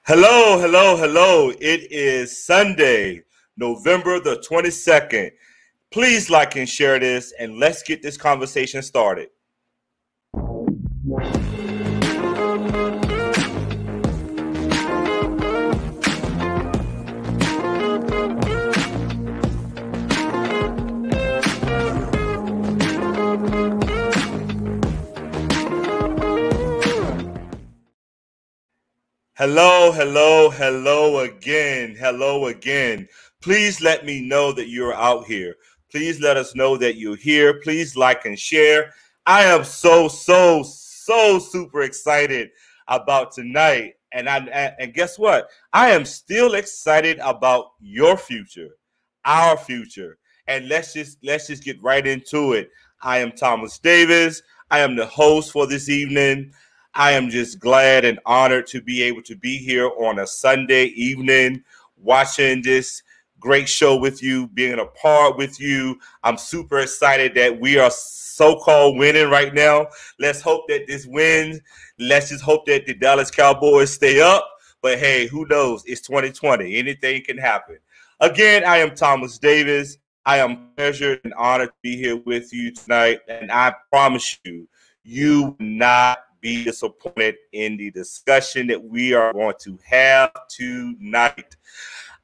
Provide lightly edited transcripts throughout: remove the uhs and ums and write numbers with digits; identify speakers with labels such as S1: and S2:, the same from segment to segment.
S1: Hello, hello, hello. It is Sunday, November the 22nd. Please like and share this, and let's get this conversation started. Hello, hello, hello again. Hello again. Please let me know that you're out here. Please let us know that you're here. Please like and share. I am so super excited about tonight. And guess what? I am still excited about your future, our future. And let's just get right into it. I am Thomas Davis. I am the host for this evening. I am just glad and honored to be able to be here on a Sunday evening, watching this great show with you, being a part with you. I'm super excited that we are so-called winning right now. Let's hope that this wins. Let's just hope that the Dallas Cowboys stay up. But hey, who knows? It's 2020. Anything can happen. Again, I am Thomas Davis. I am pleasured and honored to be here with you tonight. And I promise you, you will not be disappointed in the discussion that we are going to have tonight.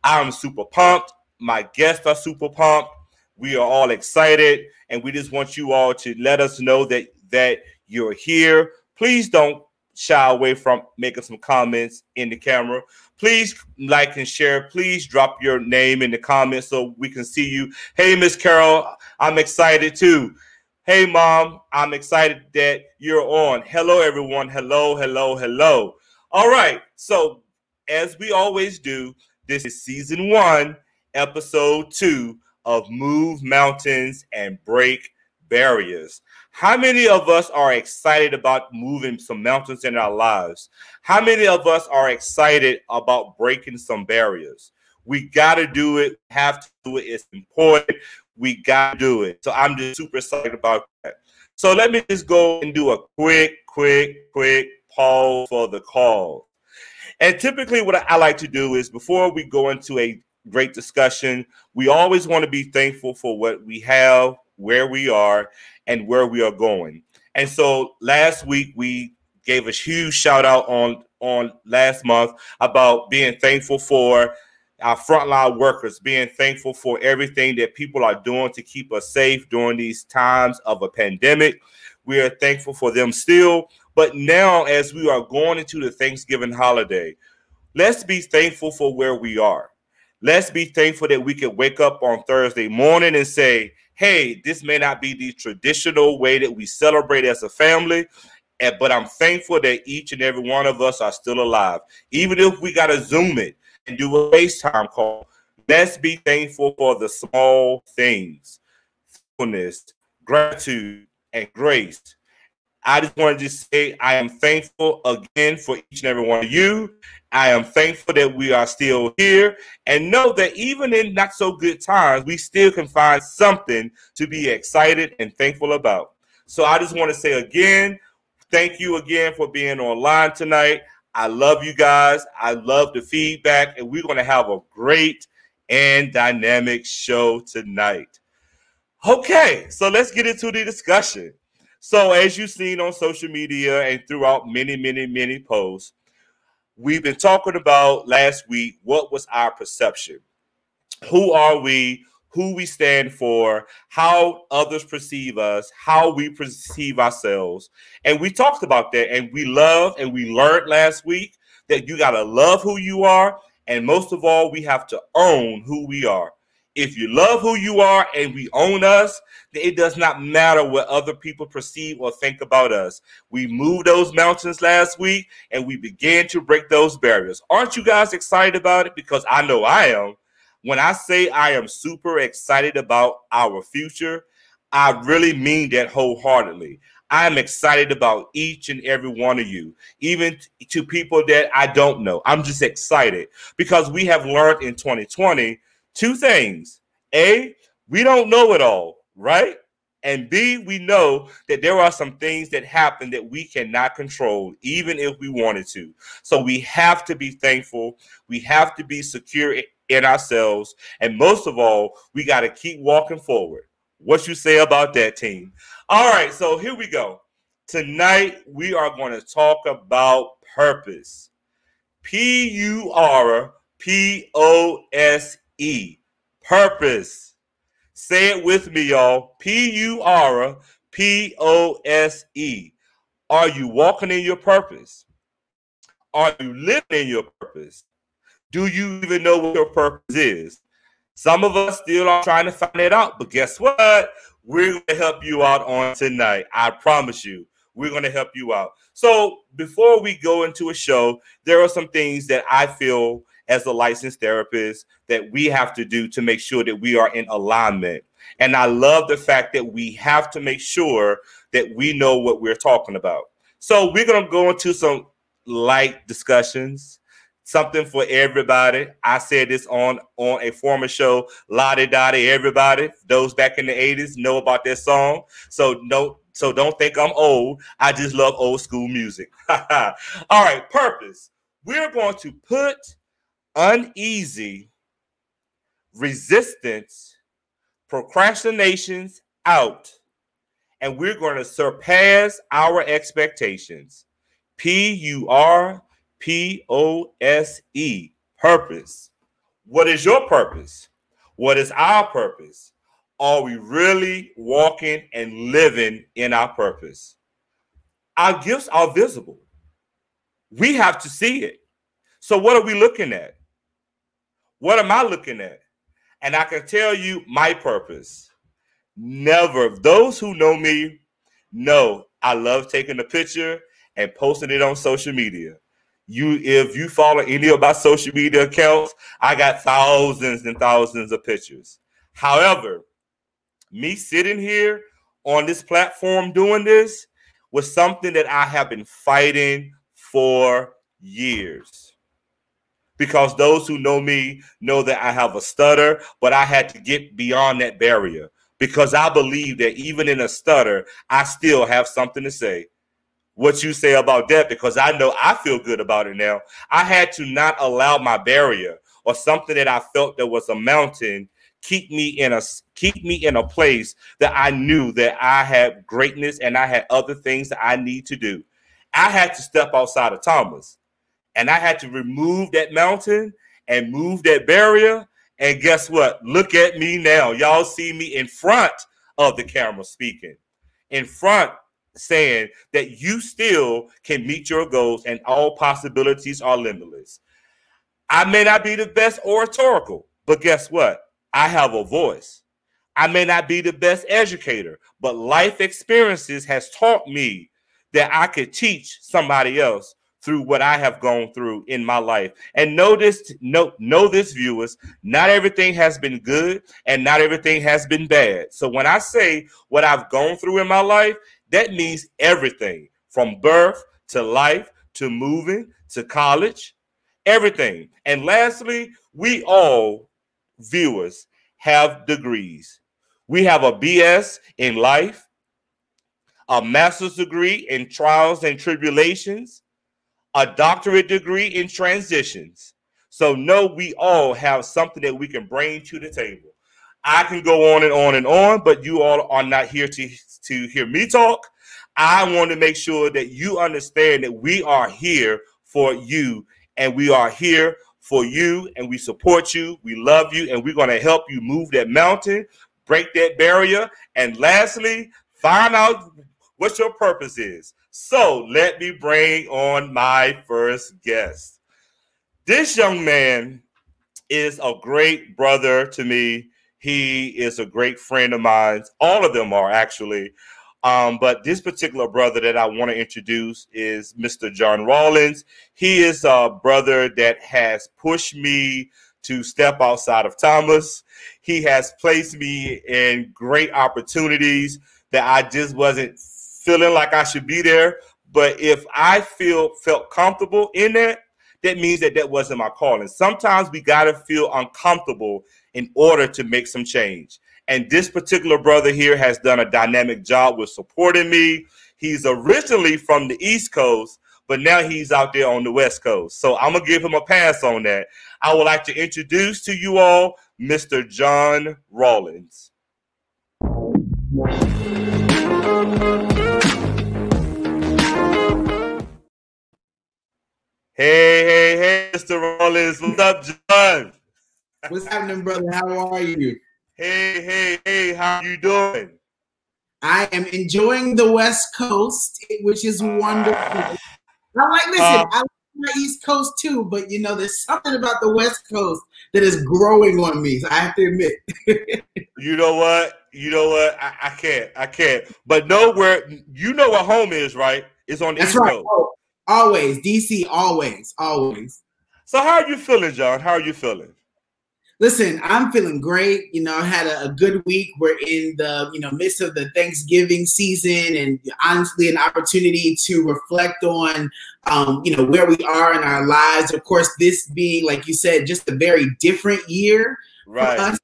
S1: I'm super pumped. My guests are super pumped. We are all excited, and we just want you all to let us know that you're here. Please don't shy away from making some comments in the camera. Please like and share. Please drop your name in the comments so we can see you. Hey, Miss Carol, I'm excited too. Hey, Mom, I'm excited that you're on. Hello, everyone. Hello, hello, hello. All right. So, as we always do, this is Season 1, Episode 2 of Move Mountains and Break Barriers. How many of us are excited about moving some mountains in our lives? How many of us are excited about breaking some barriers? We got to do it. Have to do it. It's important. We got to do it. So I'm just super excited about that. So let me just go and do a quick pause for the call. And typically what I like to do is before we go into a great discussion, we always want to be thankful for what we have, where we are, and where we are going. And so last week we gave a huge shout out on last month about being thankful for our frontline workers, being thankful for everything that people are doing to keep us safe during these times of a pandemic. We are thankful for them still. But now, as we are going into the Thanksgiving holiday, let's be thankful for where we are. Let's be thankful that we can wake up on Thursday morning and say, hey, this may not be the traditional way that we celebrate as a family, but I'm thankful that each and every one of us are still alive. Even if we got to Zoom it and do a FaceTime call, let's be thankful for the small things, thankfulness, gratitude, and grace. I just want to just say I am thankful again for each and every one of you. I am thankful that we are still here, and know that even in not so good times, we still can find something to be excited and thankful about. So I just want to say again, thank you again for being online tonight. I love you guys. I love the feedback, and we're going to have a great and dynamic show tonight. Okay, so let's get into the discussion. So as you've seen on social media and throughout many posts, we've been talking about last week, what was our perception? Who are we? Who we stand for, how others perceive us, how we perceive ourselves. And we talked about that, and we loved and we learned last week that you got to love who you are, and most of all, we have to own who we are. If you love who you are and we own us, then it does not matter what other people perceive or think about us. We moved those mountains last week, and we began to break those barriers. Aren't you guys excited about it? Because I know I am. When I say I am super excited about our future, I really mean that wholeheartedly. I am excited about each and every one of you, even to people that I don't know. I'm just excited because we have learned in 2020 two things. A, we don't know it all, right? And B, we know that there are some things that happen that we cannot control, even if we wanted to. So we have to be thankful. We have to be secure in ourselves. And most of all, we got to keep walking forward. What you say about that, team? All right, so here we go. Tonight, we are going to talk about purpose. Purpose. Purpose. Say it with me, y'all. Purpose. Are you walking in your purpose? Are you living in your purpose? Do you even know what your purpose is? Some of us still are trying to find it out, but guess what? We're going to help you out on tonight. I promise you, we're going to help you out. So before we go into a show, there are some things that I feel as a licensed therapist that we have to do to make sure that we are in alignment. And I love the fact that we have to make sure that we know what we're talking about. So we're going to go into some light discussions, something for everybody. I said this on a former show, Lottie Dottie, everybody. Those back in the 80s know about that song. So don't think I'm old. I just love old school music. All right, purpose. We're going to put uneasy, resistance, procrastinations out, and we're going to surpass our expectations. Purpose. Purpose. What is your purpose? What is our purpose? Are we really walking and living in our purpose? Our gifts are visible. We have to see it. So what are we looking at? What am I looking at? And I can tell you my purpose. Never. Those who know me know I love taking a picture and posting it on social media. If you follow any of my social media accounts, I got thousands and thousands of pictures. However, me sitting here on this platform doing this was something that I have been fighting for years. Because those who know me know that I have a stutter, but I had to get beyond that barrier because I believe that even in a stutter, I still have something to say. What you say about that? Because I know I feel good about it now. I had to not allow my barrier or something that I felt that was a mountain keep me in a place that I knew that I had greatness and I had other things that I need to do. I had to step outside of Thomas. And I had to remove that mountain and move that barrier. And guess what? Look at me now. Y'all see me in front of the camera speaking, in front saying that you still can meet your goals and all possibilities are limitless. I may not be the best oratorical, but guess what? I have a voice. I may not be the best educator, but life experiences has taught me that I could teach somebody else through what I have gone through in my life. And know this, viewers, not everything has been good and not everything has been bad. So when I say what I've gone through in my life, that means everything from birth to life to moving to college, everything. And lastly, we all, viewers, have degrees. We have a BS in life, a master's degree in trials and tribulations, a doctorate degree in transitions. So no, we all have something that we can bring to the table. I can go on and on and on, but you all are not here to hear me talk. I want to make sure that you understand that we are here for you and we are here for you and we support you. We love you and we're going to help you move that mountain, break that barrier. And lastly, find out what your purpose is. So let me bring on my first guest. This young man is a great brother to me. He is a great friend of mine. All of them are actually. But this particular brother that I want to introduce is Mr. John Rawlins. He is a brother that has pushed me to step outside of Thomas. He has placed me in great opportunities that I just wasn't feeling like I should be there. But if I felt comfortable in that, that means that wasn't my calling. Sometimes we got to feel uncomfortable in order to make some change. And this particular brother here has done a dynamic job with supporting me. He's originally from the East Coast, but now he's out there on the West Coast. So I'm going to give him a pass on that. I would like to introduce to you all Mr. John Rawlins. Hey, Mr. Rawlins. What's up, John?
S2: What's happening, brother? How are you?
S1: Hey, how you doing?
S2: I am enjoying the West Coast, which is wonderful. I like my East Coast too, but you know, there's something about the West Coast that is growing on me. So I have to admit.
S1: You know what? I can't. But nowhere, you know where home is, right? It's on the East Coast.
S2: Oh, always, DC, always.
S1: So how are you feeling, John? How are you feeling?
S2: Listen, I'm feeling great. You know, I had a good week. We're in the midst of the Thanksgiving season, and honestly, an opportunity to reflect on where we are in our lives. Of course, this being, like you said, just a very different year for us.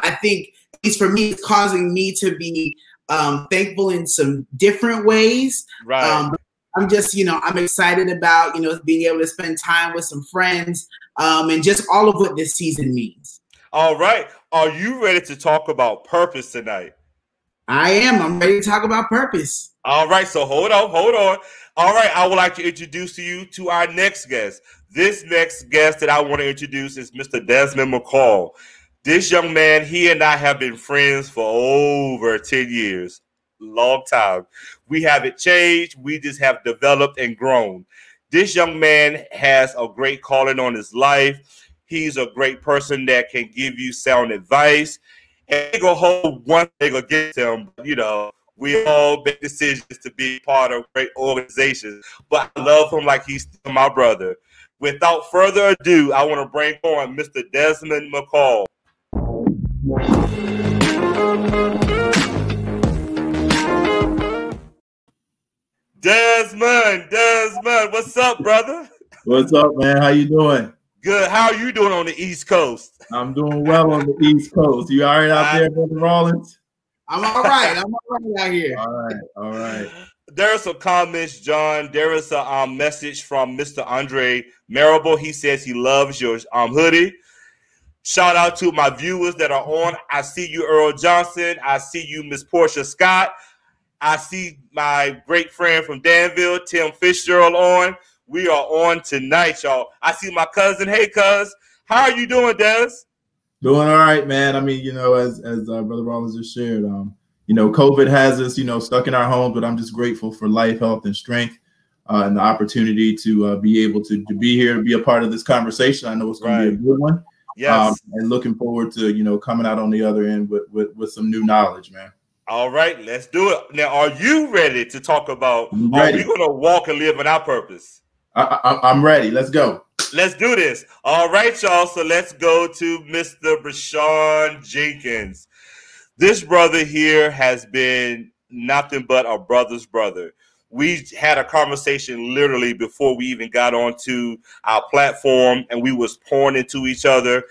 S2: I think, at least for me, it's causing me to be thankful in some different ways.
S1: Right.
S2: I'm just, I'm excited about, being able to spend time with some friends and just all of what this season means.
S1: All right. Are you ready to talk about purpose tonight?
S2: I am. I'm ready to talk about purpose.
S1: All right. So hold on. All right. I would like to introduce you to our next guest. This next guest that I want to introduce is Mr. Desmond Mccall. This young man, he and I have been friends for over 10 years. Long time. We haven't changed. We just have developed and grown. This young man has a great calling on his life. He's a great person that can give you sound advice. And they go hold one thing against him. We all make decisions to be part of great organizations. But I love him like he's still my brother. Without further ado, I want to bring on Mr. Desmond Mccall. Desmond, what's up, brother?
S3: What's up, man? How you doing?
S1: Good. How are you doing on the East Coast?
S3: I'm doing well on the East Coast. You all right out there, Brother Rawlins?
S2: I'm all right. I'm all right out here.
S3: All right.
S1: There are some comments, John. There is a message from Mr. Andre Marable. He says he loves your hoodie. Shout out to my viewers that are on. I see you, Earl Johnson. I see you, Miss Portia Scott. I see my great friend from Danville, Tim Fitzgerald, on. We are on tonight, y'all. I see my cousin. Hey, cuz. How are you doing, Des?
S3: Doing all right, man. I mean, as Brother Rawlins just shared, COVID has us, stuck in our homes, but I'm just grateful for life, health, and strength, and the opportunity to be able to be here, be a part of this conversation. I know it's going to be a good one.
S1: Yes.
S3: And looking forward to, coming out on the other end with some new knowledge, man.
S1: All right, let's do it. Now, are you ready to talk about, are we going to walk and live in our purpose?
S3: I'm ready. Let's go.
S1: Let's do this. All right, y'all. So let's go to Mr. Brashawn Jenkins. This brother here has been nothing but a brother's brother. We had a conversation literally before we even got onto our platform, and we was pouring into each other.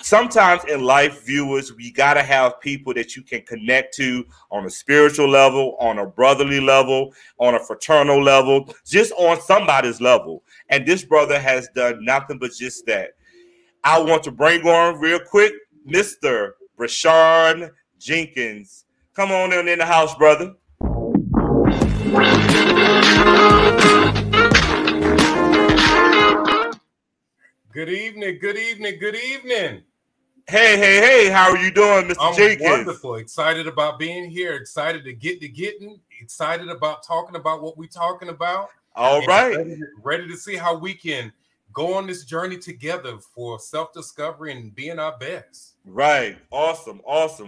S1: Sometimes in life, viewers, we got to have people that you can connect to on a spiritual level, on a brotherly level, on a fraternal level, just on somebody's level. And this brother has done nothing but just that. I want to bring on real quick Mr. Brashawn Jenkins. Come on in the house, brother.
S4: Good evening.
S1: Hey, how are you doing, Mr. Jenkins?
S4: I'm wonderful. Excited about being here. Excited to getting. Excited about talking about what we're talking about.
S1: All right.
S4: Ready to see how we can go on this journey together for self-discovery and being our best.
S1: Right. Awesome.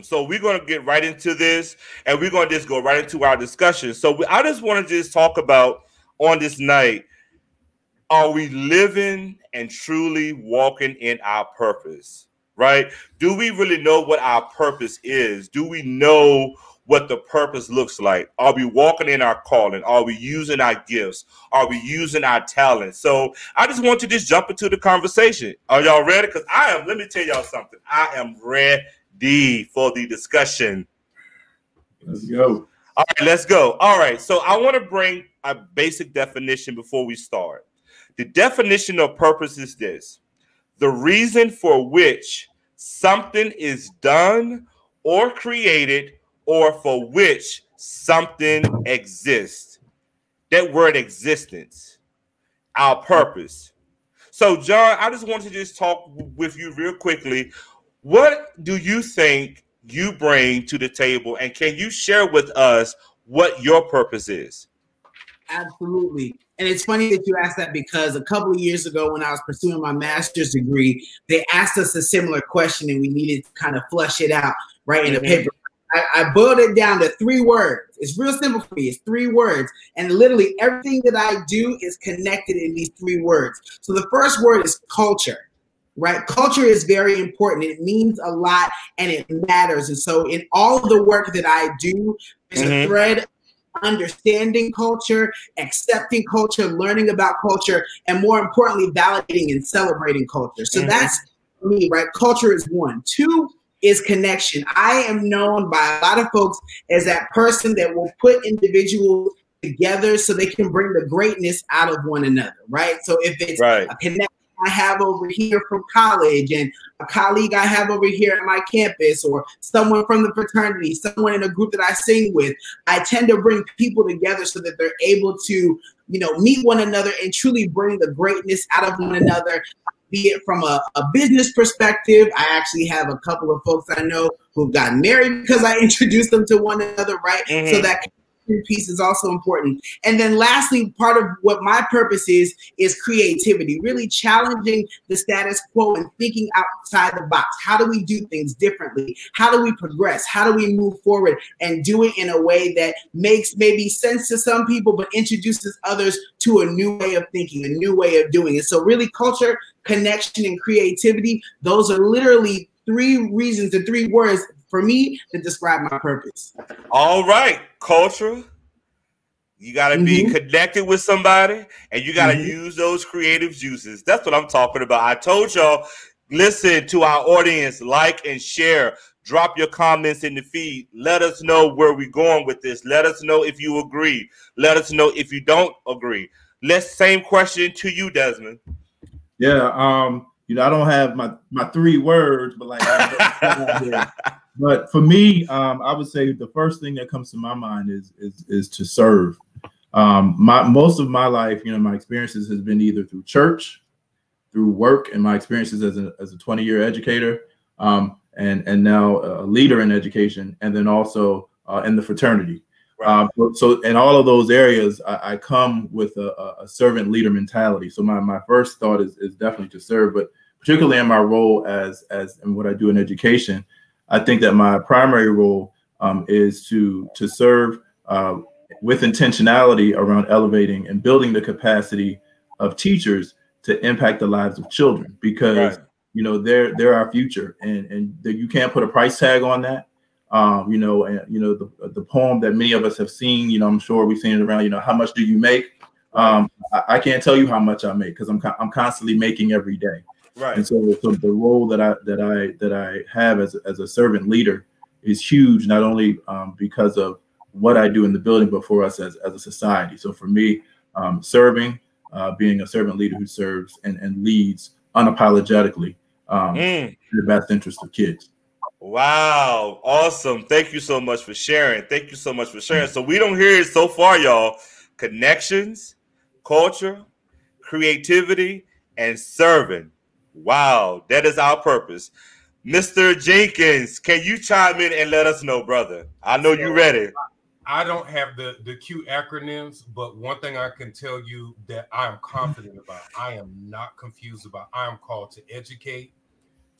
S1: So we're going to get right into this, and we're going to just go right into our discussion. So I just want to just talk about on this night, are we living and truly walking in our purpose? Right? Do we really know what our purpose is? Do we know what the purpose looks like? Are we walking in our calling? Are we using our gifts? Are we using our talents? So I just want to just jump into the conversation. Are y'all ready? Because let me tell y'all something. I am ready. D for the discussion.
S3: Let's go.
S1: All right, let's go. All right, so I want to bring a basic definition before we start. The definition of purpose is this: the reason for which something is done or created, or for which something exists. That word existence, our purpose. So, John, I just want to just talk with you real quickly. What do you think you bring to the table, and can you share with us what your purpose is?
S2: Absolutely. And it's funny that you asked that, because a couple of years ago when I was pursuing my master's degree, they asked us a similar question and we needed to kind of flush it out right in a paper. I boiled it down to 3 words. It's real simple for me. It's 3 words. And literally everything that I do is connected in these 3 words. So the first word is culture. Right? Culture is very important. It means a lot and it matters. And so in all of the work that I do, there's a thread of understanding culture, accepting culture, learning about culture, and more importantly, validating and celebrating culture. So that's me, right? Culture is 1. 2 is connection. I am known by a lot of folks as that person that will put individuals together so they can bring the greatness out of one another, right? So if it's a connection I have over here from college and a colleague I have over here at my campus, or someone from the fraternity, someone in a group that I sing with, I tend to bring people together so that they're able to, you know, meet one another and truly bring the greatness out of one another, be it from a business perspective. I actually have a couple of folks I know who've gotten married because I introduced them to one another, right? So that piece is also important. And then lastly, part of what my purpose is creativity, really challenging the status quo and thinking outside the box. How do we do things differently? How do we progress? How do we move forward and do it in a way that makes maybe sense to some people, but introduces others to a new way of thinking, a new way of doing it? So really culture, connection, and creativity, those are literally 3 reasons and 3 words for me to describe my purpose.
S1: All right, culture. You got to be connected with somebody, and you got to use those creative juices. That's what I'm talking about. I told y'all, listen to our audience, like and share. Drop your comments in the feed. Let us know where we're going with this. Let us know if you agree. Let us know if you don't agree. Same question to you, Desmond.
S3: Yeah, you know, I don't have my 3 words, but like. But for me, I would say the first thing that comes to my mind is to serve. Most of my life, you know, my experiences has been either through church, through work, and my experiences as a 20-year educator, and now a leader in education, and then also in the fraternity. Right. So in all of those areas, I come with a servant leader mentality. So my first thought is definitely to serve, but particularly in my role as in what I do in education, I think that my primary role is to serve with intentionality around elevating and building the capacity of teachers to impact the lives of children, because you know they're our future, and you can't put a price tag on that. You know, and you know the poem that many of us have seen. You know, I'm sure we've seen it around. You know, how much do you make? I can't tell you how much I make, because I'm constantly making every day. Right. And so the role that I have as a servant leader is huge, not only because of what I do in the building, but for us as a society. So for me, serving, being a servant leader who serves and leads unapologetically in the best interest of kids.
S1: Wow. Awesome. Thank you so much for sharing. Thank you so much for sharing. So we don't hear it so far, y'all. Connections, culture, creativity, and serving. Wow, that is our purpose. Mr. Jenkins, can you chime in and let us know, brother? I know you're ready.
S4: I don't have the cute acronyms, but one thing I can tell you that I am confident about, I am not confused about, I am called to educate,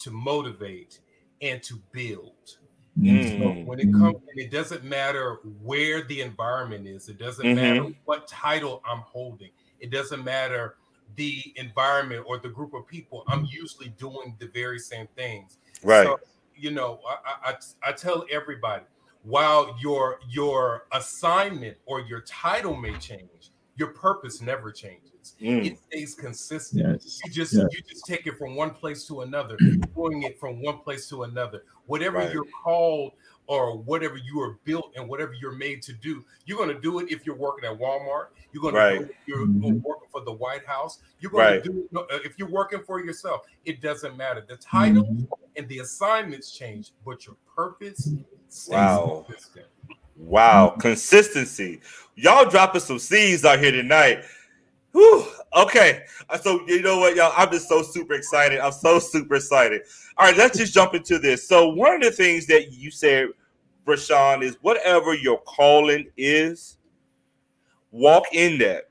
S4: to motivate, and to build. So when it comes, and it doesn't matter where the environment is, it doesn't matter what title I'm holding, it doesn't matter the environment or the group of people, I'm usually doing the very same things. Right. So, you know, I tell everybody, while your assignment or your title may change, your purpose never changes. happens. It stays consistent.
S3: Yes.
S4: You just take it from one place to another, doing it from one place to another. Whatever you're called or whatever you are built and whatever you're made to do, you're going to do it if you're working at Walmart. You're going to do it if you're working for the White House. You're going to do it if you're working for yourself. It doesn't matter. The title and the assignments change, but your purpose stays consistent.
S1: Wow, consistency. Y'all dropping some C's out here tonight. Whew. Okay, so you know what, y'all? I'm just so super excited. I'm so super excited. All right, let's just jump into this. So one of the things that you said, Rashawn, is whatever your calling is, walk in that.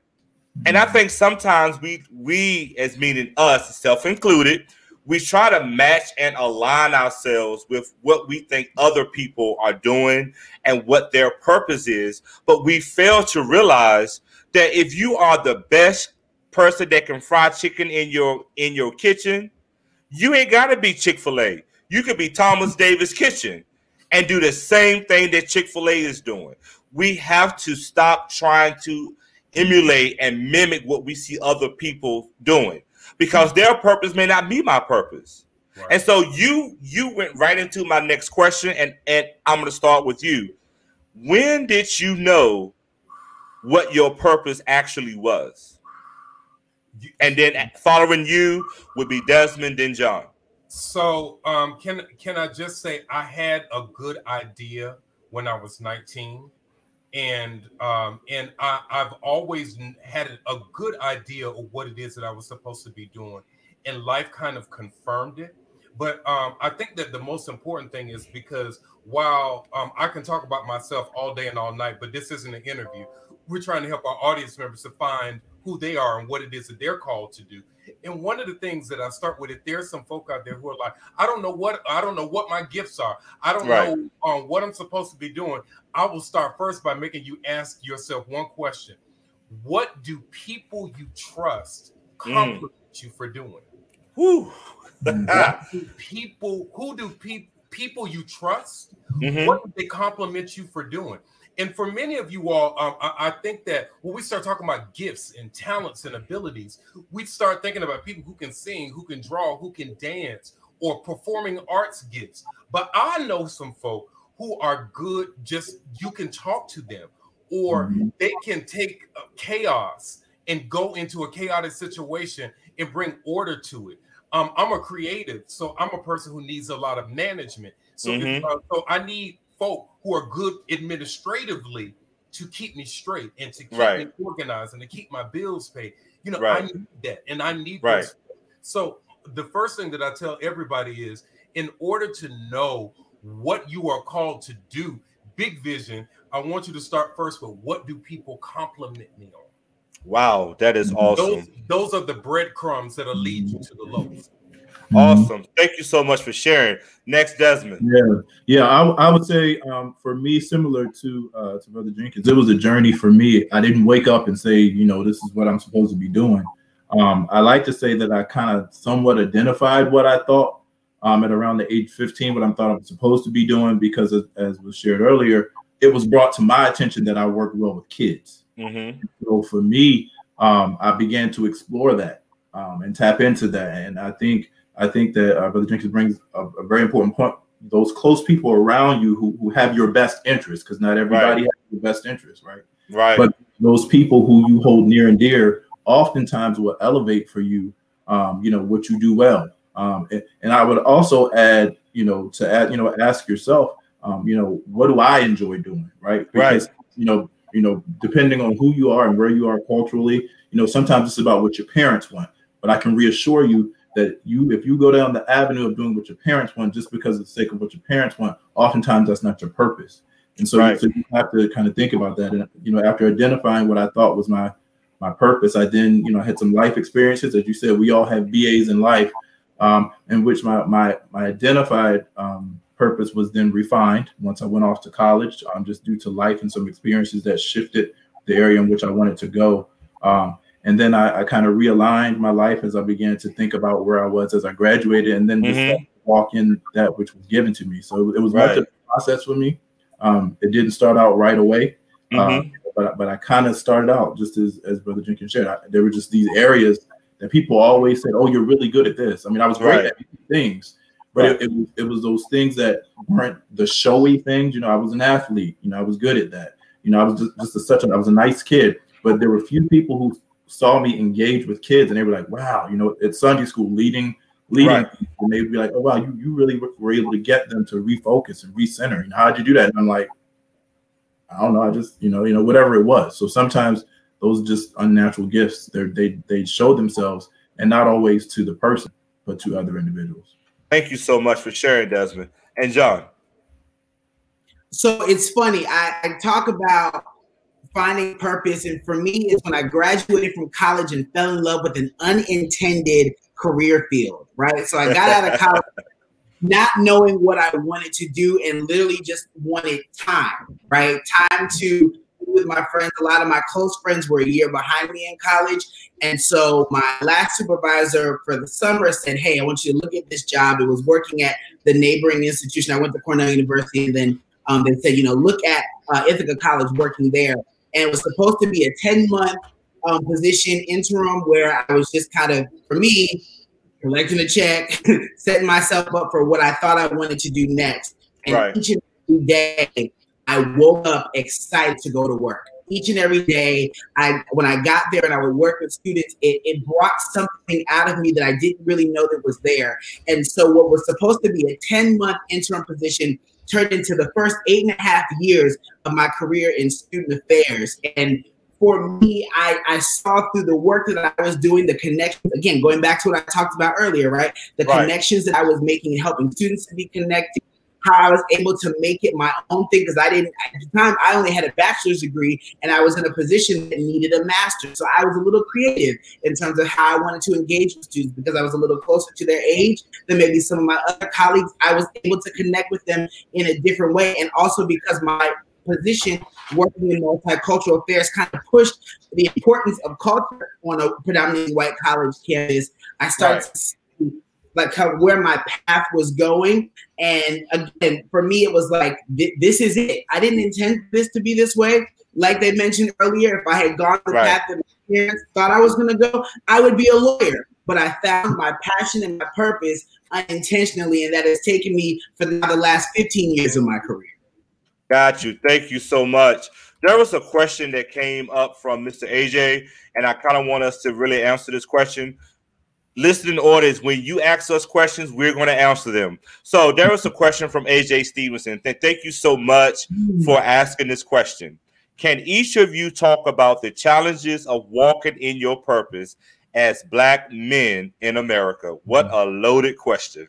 S1: And I think sometimes we as meaning us, self-included, we try to match and align ourselves with what we think other people are doing and what their purpose is. But we fail to realize that if you are the best person that can fry chicken in your kitchen, you ain't got to be Chick-fil-A. You could be Thomas Davis Kitchen and do the same thing that Chick-fil-A is doing. We have to stop trying to emulate and mimic what we see other people doing, because their purpose may not be my purpose. Right. And so you went right into my next question, and I'm going to start with you. When did you know what your purpose actually was? And then following you would be Desmond, then John.
S4: So can I just say I had a good idea when I was 19, and I've always had a good idea of what it is that I was supposed to be doing, and life kind of confirmed it. But I think that the most important thing is, because while I can talk about myself all day and all night, but this isn't an interview. We're trying to help our audience members to find who they are and what it is that they're called to do. And one of the things that I start with, if there's some folk out there who are like, I don't know what my gifts are. I don't know what I'm supposed to be doing. I will start first by making you ask yourself one question. What do people you trust compliment you for doing?
S1: Whew.
S4: Who do people you trust, what do they compliment you for doing? And for many of you all, I think that when we start talking about gifts and talents and abilities, we start thinking about people who can sing, who can draw, who can dance, or performing arts gifts. But I know some folk who are good, just you can talk to them, or they can take chaos and go into a chaotic situation and bring order to it. I'm a creative, so I'm a person who needs a lot of management. So, so I need folk who are good administratively to keep me straight and to keep me organized and to keep my bills paid. You know, I need that, and I need this. So the first thing that I tell everybody is, in order to know what you are called to do, big vision, I want you to start first with, what do people compliment me on?
S1: Wow, that is awesome.
S4: Those are the breadcrumbs that'll lead you to the lows.
S1: Awesome. Thank you so much for sharing. Next, Desmond.
S3: I would say for me, similar to Brother Jenkins, it was a journey for me. I didn't wake up and say, you know, this is what I'm supposed to be doing. I like to say that I kind of somewhat identified what I thought at around the age 15, what I thought I was supposed to be doing, because as was shared earlier, it was brought to my attention that I worked well with kids. So for me, I began to explore that and tap into that. And I think that Brother Jenkins brings a very important point. Those close people around you who have your best interest, because not everybody has your best interest, right? But those people who you hold near and dear oftentimes will elevate for you, you know, what you do well. And I would also add, ask yourself, what do I enjoy doing, right? Because, depending on who you are and where you are culturally, sometimes it's about what your parents want. But I can reassure you that if you go down the avenue of doing what your parents want just because of the sake of what your parents want, oftentimes that's not your purpose. And so, so you have to kind of think about that. And, after identifying what I thought was my purpose, I then, had some life experiences. As you said, we all have BAs in life, in which my identified purpose was then refined once I went off to college, just due to life and some experiences that shifted the area in which I wanted to go. And then I kind of realigned my life as I began to think about where I was as I graduated, and then just walk in that which was given to me. So it was much of a process for me. It didn't start out right away. but I kind of started out just as Brother Jenkins shared. There were just these areas that people always said, "Oh, you're really good at this." I mean, I was great at things, but it was those things that weren't the showy things. You know, I was an athlete. You know, I was good at that. You know, I was I was a nice kid. But there were few people who saw me engage with kids, and they were like, "Wow, you know, at Sunday school, leading people," and they'd be like, "Oh, wow, you really were able to get them to refocus and recenter. You know, how'd you do that?" And I'm like, I don't know. I just, you know, whatever it was. So sometimes those are just unnatural gifts. They show themselves, and not always to the person, but to other individuals.
S1: Thank you so much for sharing, Desmond. And John.
S2: So it's funny. I talk about finding purpose, and for me, it's when I graduated from college and fell in love with an unintended career field. Right. So I got out of college not knowing what I wanted to do, and literally just wanted time, right? Time to be with my friends. A lot of my close friends were a year behind me in college. And so my last supervisor for the summer said, "Hey, I want you to look at this job." It was working at the neighboring institution. I went to Cornell University, and then they said, you know, look at Ithaca College, working there. And it was supposed to be a 10-month position interim, where I was just kind of, for me, collecting a check, setting myself up for what I thought I wanted to do next. And each and every day, I woke up excited to go to work. Each and every day, when I got there and I would work with students, it brought something out of me that I didn't really know that was there. And so what was supposed to be a 10-month interim position turned into the first 8.5 years of my career in student affairs. And for me, I saw through the work that I was doing, the connections, again, going back to what I talked about earlier, right? The connections that I was making and helping students to be connected, how I was able to make it my own thing, because at the time, I only had a bachelor's degree, and I was in a position that needed a master's. So I was a little creative in terms of how I wanted to engage with students, because I was a little closer to their age than maybe some of my other colleagues. I was able to connect with them in a different way. And also because my position working in multicultural affairs kind of pushed the importance of culture on a predominantly white college campus, I started to see like where my path was going. And again, for me, it was like, this is it. I didn't intend this to be this way. Like they mentioned earlier, if I had gone the path that my parents thought I was going to go, I would be a lawyer. But I found my passion and my purpose unintentionally, and that has taken me for the last 15 years of my career.
S1: Got you. Thank you so much. There was a question that came up from Mr. AJ, and I kind of want us to really answer this question. Listening orders, when you ask us questions, we're going to answer them. So there was a question from AJ Stevenson. Thank you so much for asking this question. Can each of you talk about the challenges of walking in your purpose as Black men in America? What a loaded question.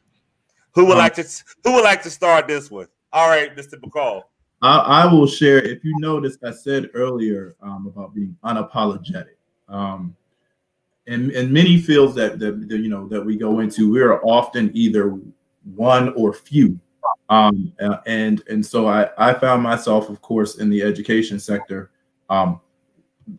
S1: Who would like to start this one? All right, Mr. Mccall.
S3: I will share. If you noticed, I said earlier about being unapologetic. In many fields that we go into, we are often either one or few. And so I found myself, of course, in the education sector,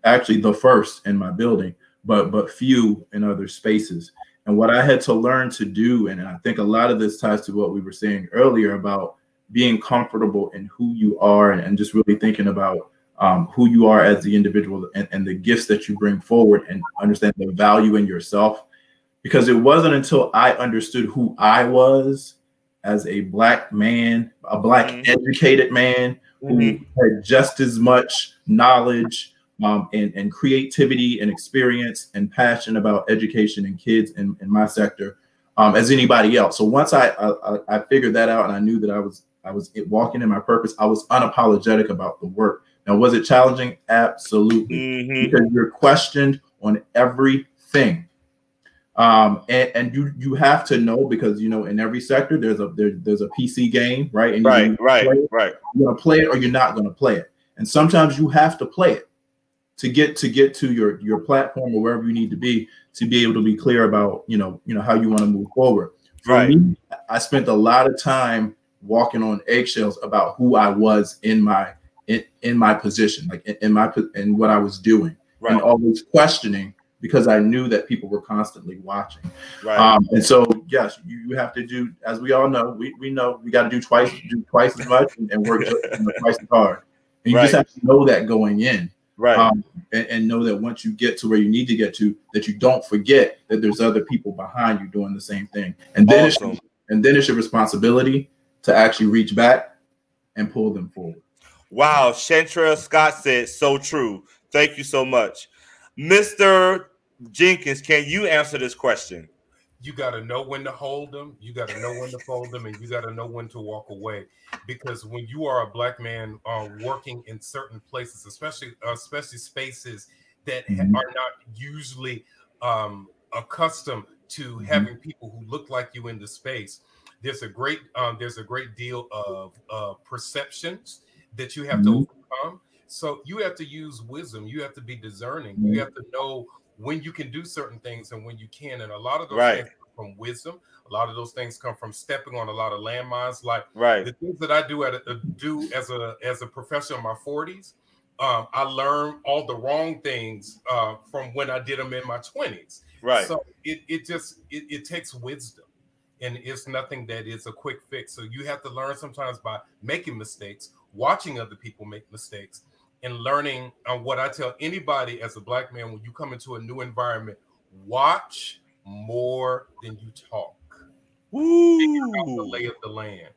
S3: actually the first in my building, but few in other spaces. And what I had to learn to do, and I think a lot of this ties to what we were saying earlier about being comfortable in who you are, and just really thinking about who you are as the individual, and the gifts that you bring forward, and understand the value in yourself. Because it wasn't until I understood who I was as a Black man, a Black educated man, who had just as much knowledge and creativity and experience and passion about education and kids in my sector as anybody else. So once I figured that out, and I knew that I was walking in my purpose, I was unapologetic about the work. Now, was it challenging? Absolutely. Because you're questioned on everything. And you have to know, because in every sector there's a PC game, right? And you're gonna play it or you're not gonna play it. And sometimes you have to play it to get to your platform or wherever you need to be able to be clear about how you want to move forward. For me, I spent a lot of time walking on eggshells about who I was in my position, like in what I was doing, and always questioning, because I knew that people were constantly watching. And so, yes, you have to do, as we all know, we know we got to do twice as much and work twice as hard. And you just have to know that going in.
S1: Right.
S3: And know that once you get to where you need to get to, that you don't forget that there's other people behind you doing the same thing. And then it's your responsibility to actually reach back and pull them forward.
S1: Wow, Chantrell Scott said so true. Thank you so much. Mr. Jenkins, can you answer this question?
S4: You got to know when to hold them, you got to know when to fold them, and you got to know when to walk away. Because when you are a Black man working in certain places, especially spaces that are not usually accustomed to having people who look like you in the space, there's a great deal of perceptions that you have to overcome. So you have to use wisdom. You have to be discerning. You have to know when you can do certain things and when you can. And a lot of those things come from wisdom. A lot of those things come from stepping on a lot of landmines. Like the things that I do as a professional in my 40s, I learned all the wrong things from when I did them in my 20s.
S1: Right.
S4: So it takes wisdom. And it's nothing that is a quick fix. So you have to learn sometimes by making mistakes, watching other people make mistakes, and learning. What I tell anybody as a Black man, when you come into a new environment, watch more than you talk. Figure out the lay of the land.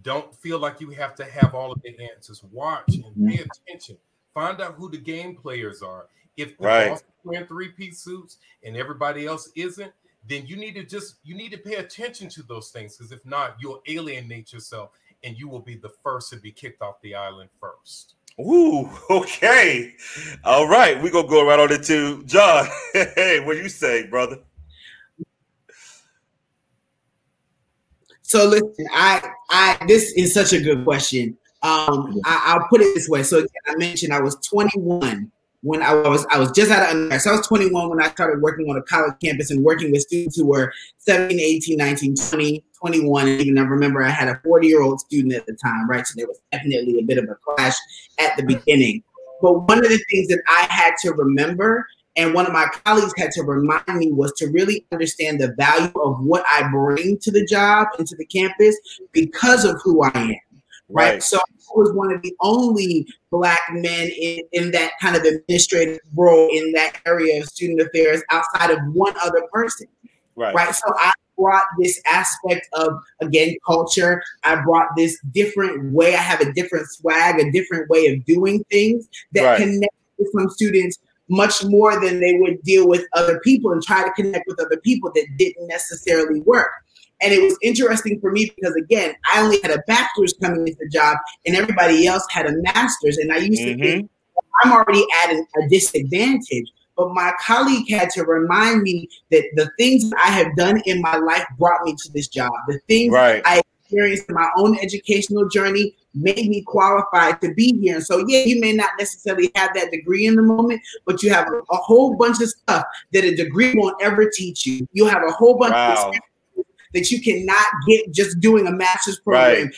S4: Don't feel like you have to have all of the answers. Watch and pay attention. Find out who the game players are. If the boss is wearing three-piece suits and everybody else isn't, then you need to pay attention to those things, because if not, you'll alienate yourself and you will be the first to be kicked off the island first.
S1: Ooh, okay. All right. We're going to go right on into John. Hey, what do you say, brother?
S2: So listen, this is such a good question. I'll put it this way. So again, I mentioned I was 21 when I was just out of undergrad. So I was 21 when I started working on a college campus and working with students who were 17, 18, 19, 20, 21. And even I remember I had a 40-year-old student at the time, right? So there was definitely a bit of a clash at the beginning. But one of the things that I had to remember, and one of my colleagues had to remind me, was to really understand the value of what I bring to the job and to the campus because of who I am. Right. So I was one of the only Black men in that kind of administrative role in that area of student affairs outside of one other person. Right. So I brought this aspect of, again, culture. I brought this different way. I have a different swag, a different way of doing things that connect with some students much more than they would deal with other people and try to connect with other people that didn't necessarily work. And it was interesting for me because, again, I only had a bachelor's coming into the job and everybody else had a master's. And I used to think, I'm already at a disadvantage. But my colleague had to remind me that the things I have done in my life brought me to this job. The things I experienced in my own educational journey made me qualified to be here. And so, yeah, you may not necessarily have that degree in the moment, but you have a whole bunch of stuff that a degree won't ever teach you. You'll have a whole bunch of experiences that you cannot get just doing a master's program.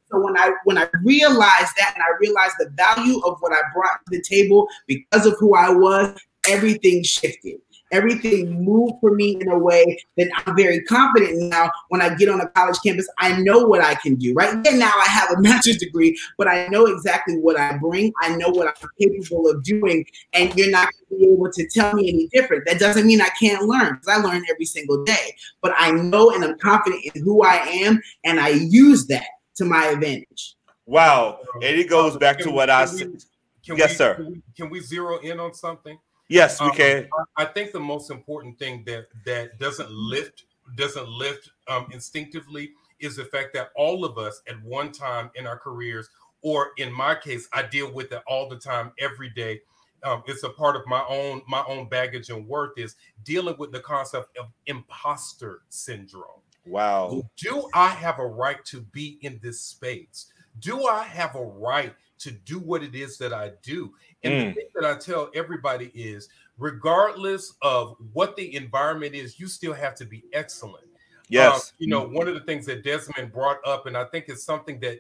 S2: So when I realized that, and I realized the value of what I brought to the table because of who I was, everything shifted. Everything moved for me in a way that I'm very confident now. When I get on a college campus, I know what I can do. Right now, I have a master's degree, but I know exactly what I bring. I know what I'm capable of doing, and you're not going to be able to tell me any different. That doesn't mean I can't learn, because I learn every single day. But I know and I'm confident in who I am, and I use that to my advantage.
S1: Wow, and it goes back to what I said. Yes, sir.
S4: Can we zero in on something?
S1: Yes, we can.
S4: I think the most important thing that doesn't lift instinctively is the fact that all of us at one time in our careers, or in my case, I deal with it all the time, every day. It's a part of my own baggage and worth, is dealing with the concept of imposter syndrome.
S1: Wow.
S4: Do I have a right to be in this space? Do I have a right to do what it is that I do? And the thing that I tell everybody is, regardless of what the environment is, you still have to be excellent.
S1: Yes.
S4: One of the things that Desmond brought up, and I think it's something that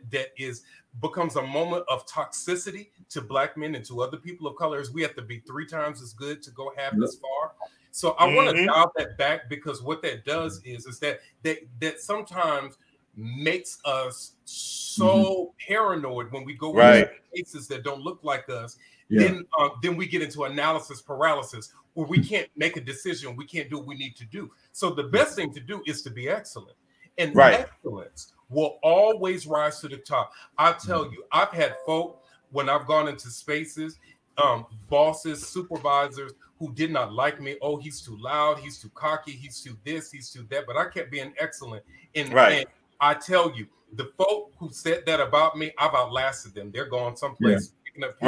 S4: becomes a moment of toxicity to Black men and to other people of color, is we have to be 3 times as good to go half as far. So I want to dial that back, because what that does is that sometimes makes us so paranoid when we go into places that don't look like us, then we get into analysis paralysis, where we can't make a decision, we can't do what we need to do. So the best thing to do is to be excellent, and excellence will always rise to the top. I tell you, I've had folk when I've gone into spaces, bosses, supervisors who did not like me. Oh, he's too loud, he's too cocky, he's too this, he's too that. But I kept being excellent. And I tell you, the folk who said that about me, I've outlasted them. They're going someplace picking up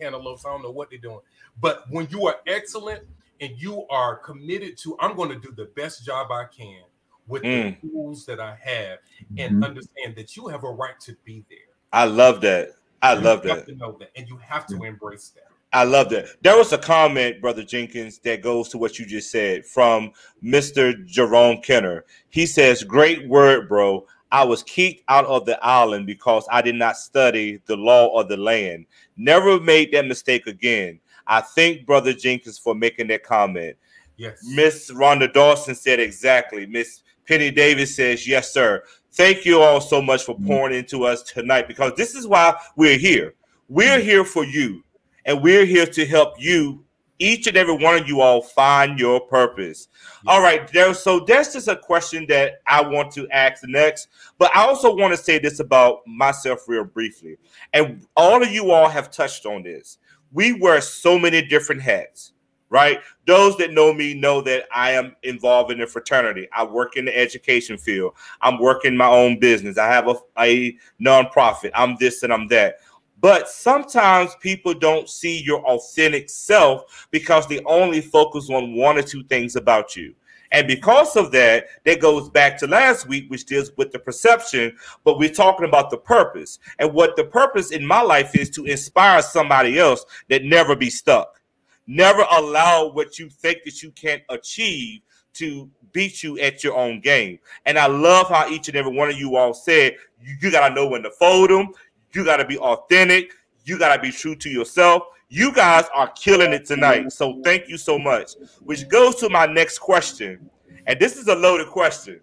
S4: cantaloupes. I don't know what they're doing. But when you are excellent and you are committed to, I'm going to do the best job I can with the tools that I have, and understand that you have a right to be there.
S1: I love that. I love that.
S4: You have to know that, and you have to embrace that.
S1: I love that. There was a comment, Brother Jenkins, that goes to what you just said from Mr. Jerome Kenner. He says, "Great word, bro. I was kicked out of the island because I did not study the law of the land. Never made that mistake again." I thank Brother Jenkins for making that comment.
S4: Yes.
S1: Miss Rhonda Dawson said exactly. Miss Penny Davis says, "Yes, sir." Thank you all so much for pouring into us tonight, because this is why we're here. We're here for you, and we're here to help you, each and every one of you all, find your purpose. All right, so that's just a question that I want to ask next, but I also want to say this about myself real briefly, and all of you all have touched on this. We wear so many different hats, right? Those that know me know that I am involved in a fraternity. I work in the education field. I'm working my own business. I have a nonprofit. I'm this and I'm that. But sometimes people don't see your authentic self because they only focus on one or two things about you. And because of that, that goes back to last week, which deals with the perception, but we're talking about the purpose. And what the purpose in my life is to inspire somebody else that never be stuck. Never allow what you think that you can't achieve to beat you at your own game. And I love how each and every one of you all said, you got to know when to fold them. You got to be authentic. You got to be true to yourself. You guys are killing it tonight. So thank you so much. Which goes to my next question. And this is a loaded question.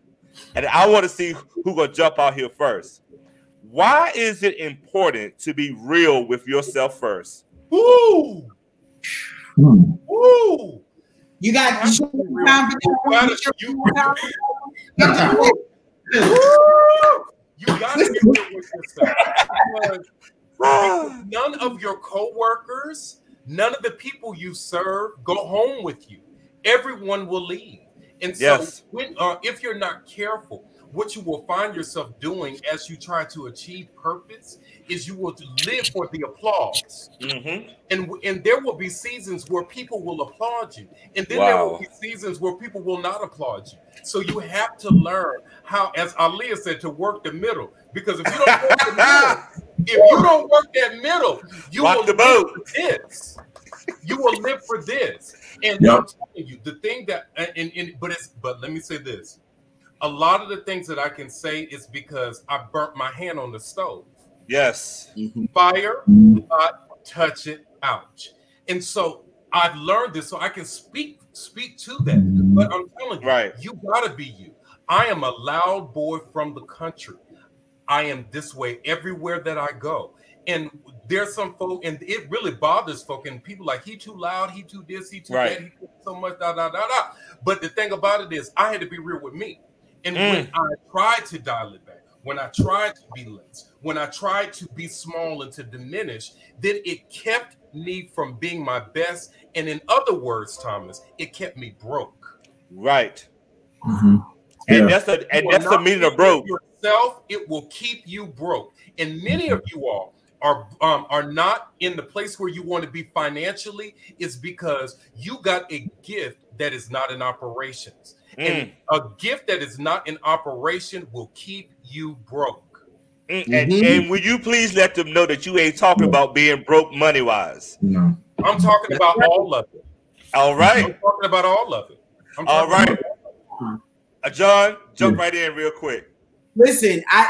S1: And I want to see who's going to jump out here first. Why is it important to be real with yourself first?
S4: Ooh. Ooh.
S2: You got
S4: you gotta be real with yourself. Because none of your co-workers, none of the people you serve go home with you. Everyone will leave. And so when, if you're not careful, what you will find yourself doing as you try to achieve purpose is you will live for the applause. And there will be seasons where people will applaud you. And then there will be seasons where people will not applaud you. So you have to learn how, as Aaliyah said, to work the middle. Because if you don't work the middle, you will live for this. You will live for this. And I'm telling you, the thing that, but let me say this. A lot of the things that I can say is because I burnt my hand on the stove.
S1: Yes.
S4: Fire, not touch it, ouch. And so I've learned this, so I can speak to that. But I'm telling you, you gotta be you. I am a loud boy from the country. I am this way everywhere that I go. And there's some folk, and it really bothers folk, and people like, he too loud, he too this, he too that, he too so much, da, da, da, da. But the thing about it is, I had to be real with me. And when I tried to dial it back, when I tried to be less, when I tried to be small and to diminish, then it kept me from being my best. And in other words, Thomas, it kept me broke.
S1: Right. And that's the meaning of broke.
S4: Yourself, it will keep you broke. And many of you all are not in the place where you want to be financially, is because you got a gift that is not in operations. And a gift that is not in operation will keep you broke.
S1: And will you please let them know that you ain't talking about being broke money-wise?
S3: No.
S4: I'm talking about all of it.
S1: All right.
S4: I'm talking about all of it.
S1: All right. John, jump right in real quick.
S2: Listen, I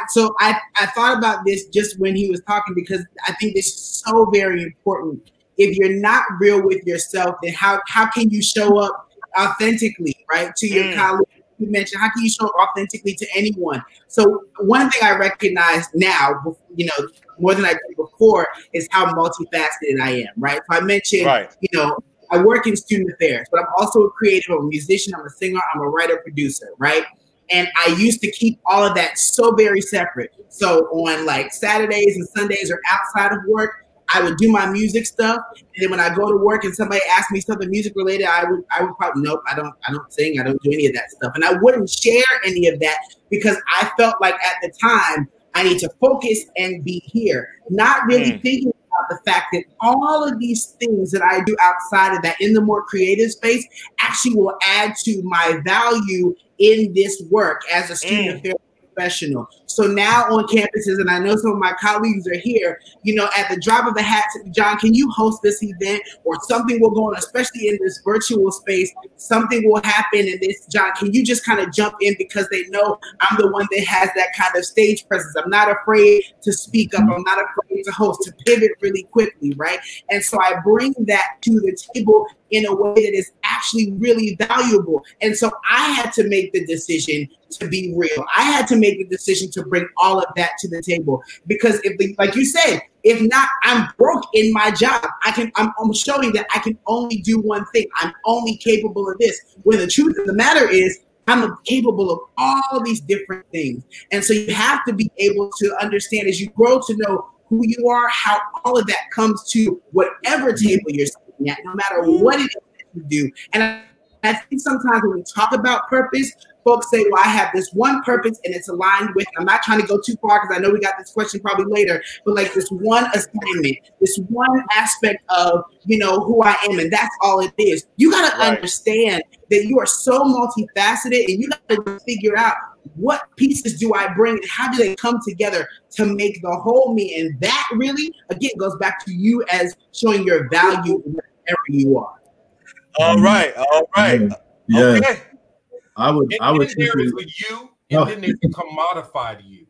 S2: thought about this just when he was talking, because I think this is so very important. If you're not real with yourself, then how can you show up authentically, right, to your colleagues, you mentioned, how can you show up authentically to anyone? So one thing I recognize now, you know, more than I did before, is how multifaceted I am, right? So I mentioned, you know, I work in student affairs, but I'm also a creative, I'm a musician, I'm a singer, I'm a writer, producer, right? And I used to keep all of that so very separate. So on like Saturdays and Sundays or outside of work, I would do my music stuff. And then when I go to work and somebody asks me something music related, I would probably, nope, I don't sing, I don't do any of that stuff. And I wouldn't share any of that because I felt like at the time I need to focus and be here, not really thinking about the fact that all of these things that I do outside of that in the more creative space actually will add to my value in this work as a student affairs professional. So now on campuses, and I know some of my colleagues are here, you know, at the drop of a hat, John, can you host this event? Or something will go on, especially in this virtual space, something will happen in this, John, can you just kind of jump in because they know I'm the one that has that kind of stage presence. I'm not afraid to speak up. I'm not afraid to host, to pivot really quickly, right? And so I bring that to the table in a way that is actually really valuable. And so I had to make the decision to be real. I had to make the decision to bring all of that to the table because if, like you said, if not, I'm broke in my job. I'm showing that I can only do one thing. I'm only capable of this. When the truth of the matter is, I'm capable of all these different things. And so you have to be able to understand as you grow to know who you are, how all of that comes to whatever table you're sitting at, no matter what it is that you do. And I think sometimes when we talk about purpose, folks say, well, I have this one purpose and it's aligned with, I'm not trying to go too far because I know we got this question probably later, but like this one assignment, this one aspect of, you know, who I am, and that's all it is. You got to understand that you are so multifaceted and you got to figure out what pieces do I bring and how do they come together to make the whole me. And that really, again, goes back to you as showing your value wherever you are.
S1: All right.
S3: Yeah.
S1: Okay.
S3: I would
S4: there is a you, and then there's a commodified you.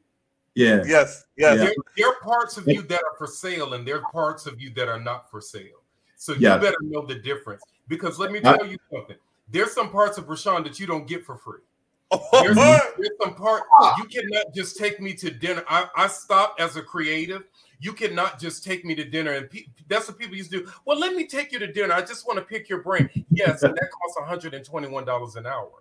S3: Yeah.
S1: Yes.
S4: There are parts of you that are for sale, and there are parts of you that are not for sale. So you better know the difference. Because let me tell you something. There's some parts of Rashawn that you don't get for free. There's some part you cannot just take me to dinner. I stopped as a creative. You cannot just take me to dinner, and that's what people used to do. Well, let me take you to dinner. I just want to pick your brain. Yes, and that costs $121 an hour.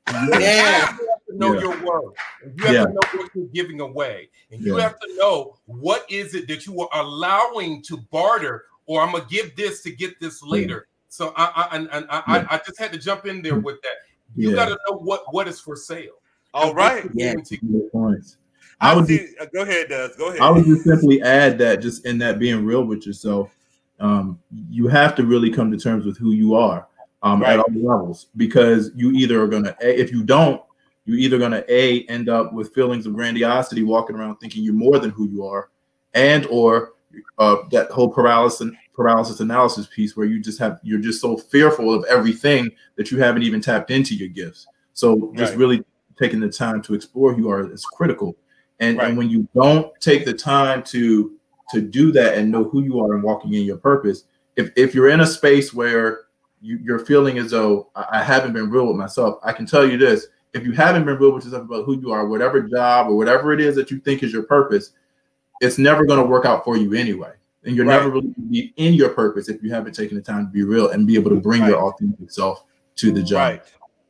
S2: Yeah,
S4: you have to know your worth. You have to know what you're giving away, and you have to know what is it that you are allowing to barter, or I'm gonna give this to get this later. So I just had to jump in there with that. You got to know what is for sale.
S1: All right.
S3: I would
S1: go ahead, Des. Go ahead.
S3: I would just simply add that just in that being real with yourself, you have to really come to terms with who you are at all levels, because you either are going to, if you don't, you're either going to end up with feelings of grandiosity, walking around thinking you're more than who you are, and or that whole paralysis analysis piece where you're just so fearful of everything that you haven't even tapped into your gifts. So just really taking the time to explore who you are is critical. And when you don't take the time to do that and know who you are and walking in your purpose, if you're in a space where you're feeling as though I haven't been real with myself, I can tell you this: if you haven't been real with yourself about who you are, whatever job or whatever it is that you think is your purpose, it's never going to work out for you anyway. And you're never really going to be in your purpose if you haven't taken the time to be real and be able to bring your authentic self to the job.
S1: Right.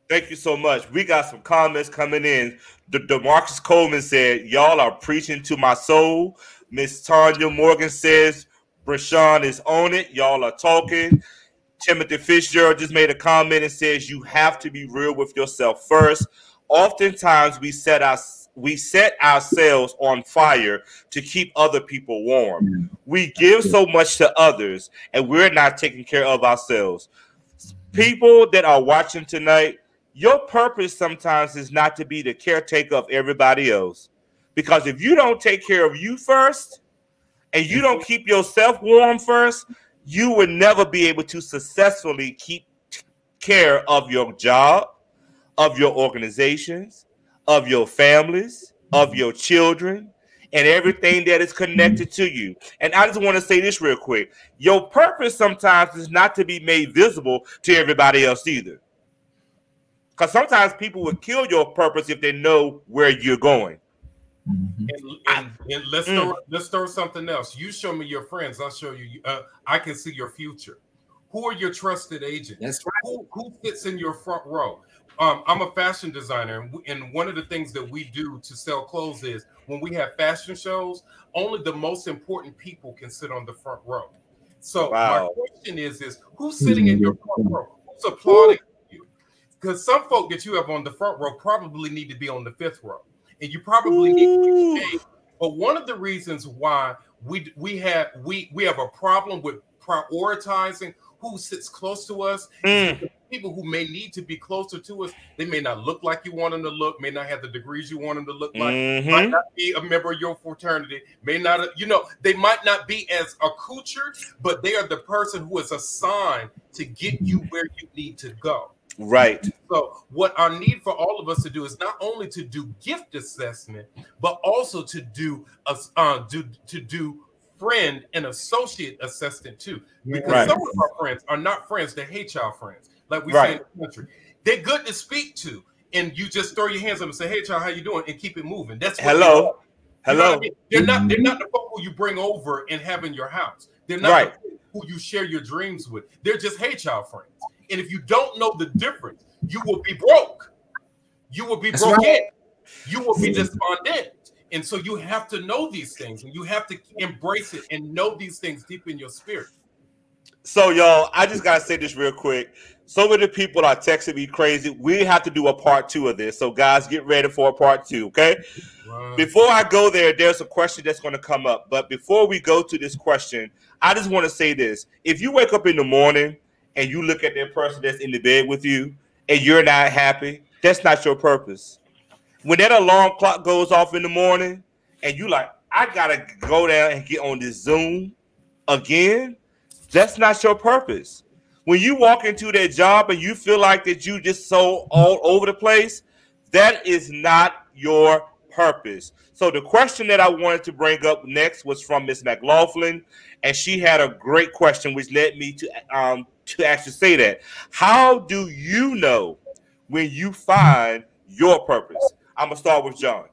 S1: Thank you so much. We got some comments coming in. DeMarcus Coleman said, y'all are preaching to my soul. Miss Tanya Morgan says, Brashawn is on it. Y'all are talking. Timothy Fitzgerald just made a comment and says, you have to be real with yourself first. Oftentimes we set ourselves on fire to keep other people warm. We give so much to others and we're not taking care of ourselves. People that are watching tonight, your purpose sometimes is not to be the caretaker of everybody else. Because if you don't take care of you first and you don't keep yourself warm first, you will never be able to successfully keep care of your job, of your organizations, of your families, of your children, and everything that is connected to you. And I just want to say this real quick. Your purpose sometimes is not to be made visible to everybody else either. Because sometimes people will kill your purpose if they know where you're going.
S4: And let's throw something else. You show me your friends, I'll show you. I can see your future. Who are your trusted agents?
S2: That's right.
S4: Who fits in your front row? I'm a fashion designer, and one of the things that we do to sell clothes is when we have fashion shows, only the most important people can sit on the front row. So my question is who's sitting in your front row? Who's applauding you? Because some folk that you have on the front row probably need to be on the fifth row, and you probably need to be paid. But one of the reasons why we have a problem with prioritizing who sits close to us is people who may need to be closer to us. They may not look like you want them to look, may not have the degrees you want them to look like, might not be a member of your fraternity, may not, they might not be as accoutred, but they are the person who is assigned to get you where you need to go.
S1: Right.
S4: So what our need for all of us to do is not only to do gift assessment, but also to do friend and associate assessment too. Because some of our friends are not friends, they hate y'all friends. Like we say in the country. They're good to speak to, and you just throw your hands up and say, "Hey, child, how you doing?" and keep it moving. That's what
S1: hello.
S4: You know what I mean? They're not the folk who you bring over and have in your house. They're not the who you share your dreams with. They're just hey, child friends. And if you don't know the difference, you will be broke. You will be broken. You will be despondent. And so you have to know these things, and you have to embrace it and know these things deep in your spirit.
S1: So, y'all, I just got to say this real quick. So many people are texting me crazy. We have to do a part 2 of this. So, guys, get ready for a part 2, okay? Right. Before I go there, there's a question that's going to come up. But before we go to this question, I just want to say this. If you wake up in the morning and you look at that person that's in the bed with you and you're not happy, that's not your purpose. When that alarm clock goes off in the morning and you like, I got to go down and get on this Zoom again, that's not your purpose. When you walk into that job and you feel like that you just so all over the place, that is not your purpose. So the question that I wanted to bring up next was from Miss McLaughlin, and she had a great question, which led me to actually say that. How do you know when you find your purpose? I'm gonna start with John.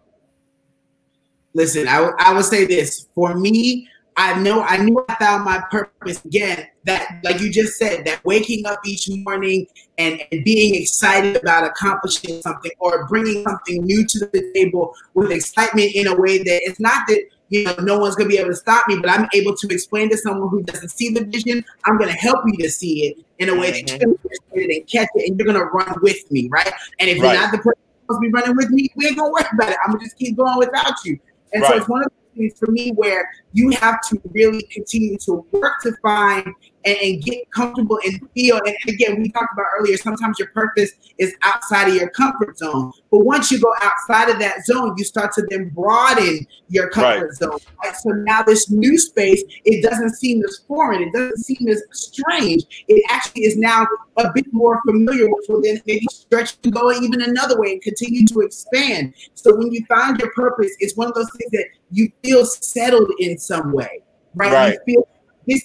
S2: Listen, I would say this. For me, I knew I found my purpose again. That, like you just said, that waking up each morning and being excited about accomplishing something or bringing something new to the table with excitement in a way that it's not that, no one's going to be able to stop me, but I'm able to explain to someone who doesn't see the vision. I'm going to help you to see it in a way that you can and catch it, and you're going to run with me, right? And if you're not the person who's supposed to be running with me, we ain't going to worry about it. I'm going to just keep going without you. And so it's one of the things for me where you have to really continue to work to find and get comfortable and feel. And again, we talked about earlier, sometimes your purpose is outside of your comfort zone. But once you go outside of that zone, you start to then broaden your comfort zone. Right? So now this new space, it doesn't seem as foreign. It doesn't seem as strange. It actually is now a bit more familiar, which will then maybe stretch to go even another way and continue to expand. So when you find your purpose, it's one of those things that you feel settled in some way, right? You feel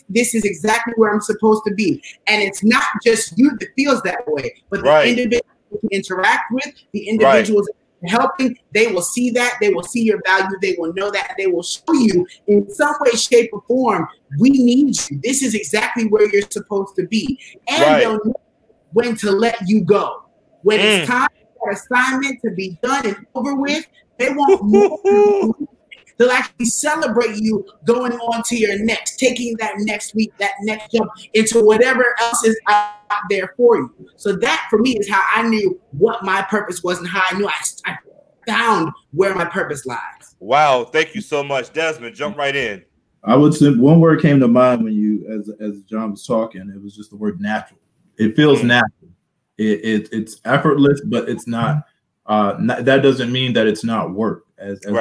S2: this is exactly where I'm supposed to be. And it's not just you that feels that way, but the individuals you interact with, the individuals helping, they will see that, they will see your value, they will know that, they will show you in some way, shape, or form, we need you. This is exactly where you're supposed to be. And they'll know when to let you go. When it's time for that assignment to be done and over with, they won't move. They'll actually celebrate you going on to your next, taking that next week, that next jump into whatever else is out there for you. So that for me is how I knew what my purpose was and how I knew I found where my purpose lies.
S1: Wow, thank you so much. Desmond, jump right in.
S3: I would say one word came to mind when you, as John was talking, it was just the word natural. It feels natural. It's effortless, but it's not. That doesn't mean that it's not work. As we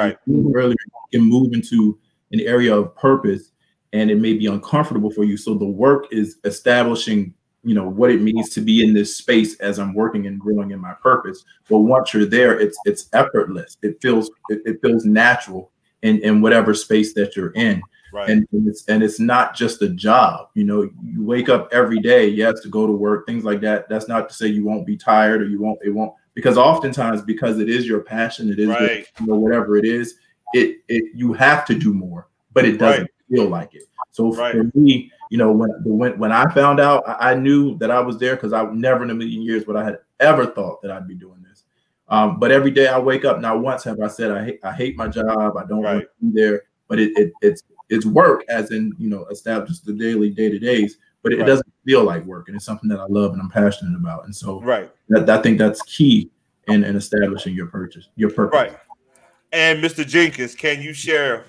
S3: earlier, you can move into an area of purpose, and it may be uncomfortable for you. So the work is establishing, what it means to be in this space as I'm working and growing in my purpose. But once you're there, it's effortless. It feels natural, in whatever space that you're in.
S1: Right.
S3: And it's not just a job. You know, you wake up every day, yes, to go to work, things like that. That's not to say you won't be tired or it won't, because oftentimes, because it is your passion, it is
S1: right.
S3: your, you know, whatever it is, you have to do more, but it doesn't feel like it. So for me, you know, when I found out, I knew that I was there, because I never in a million years would I had ever thought that I'd be doing this. But every day I wake up, not once have I said I hate my job, I don't want to be there, but it's work, as in, you know, establish the daily day-to-days, but it doesn't feel like work, and it's something that I love and I'm passionate about. And so I think that's key in establishing your purpose.
S1: Right. And Mr. Jenkins, can you share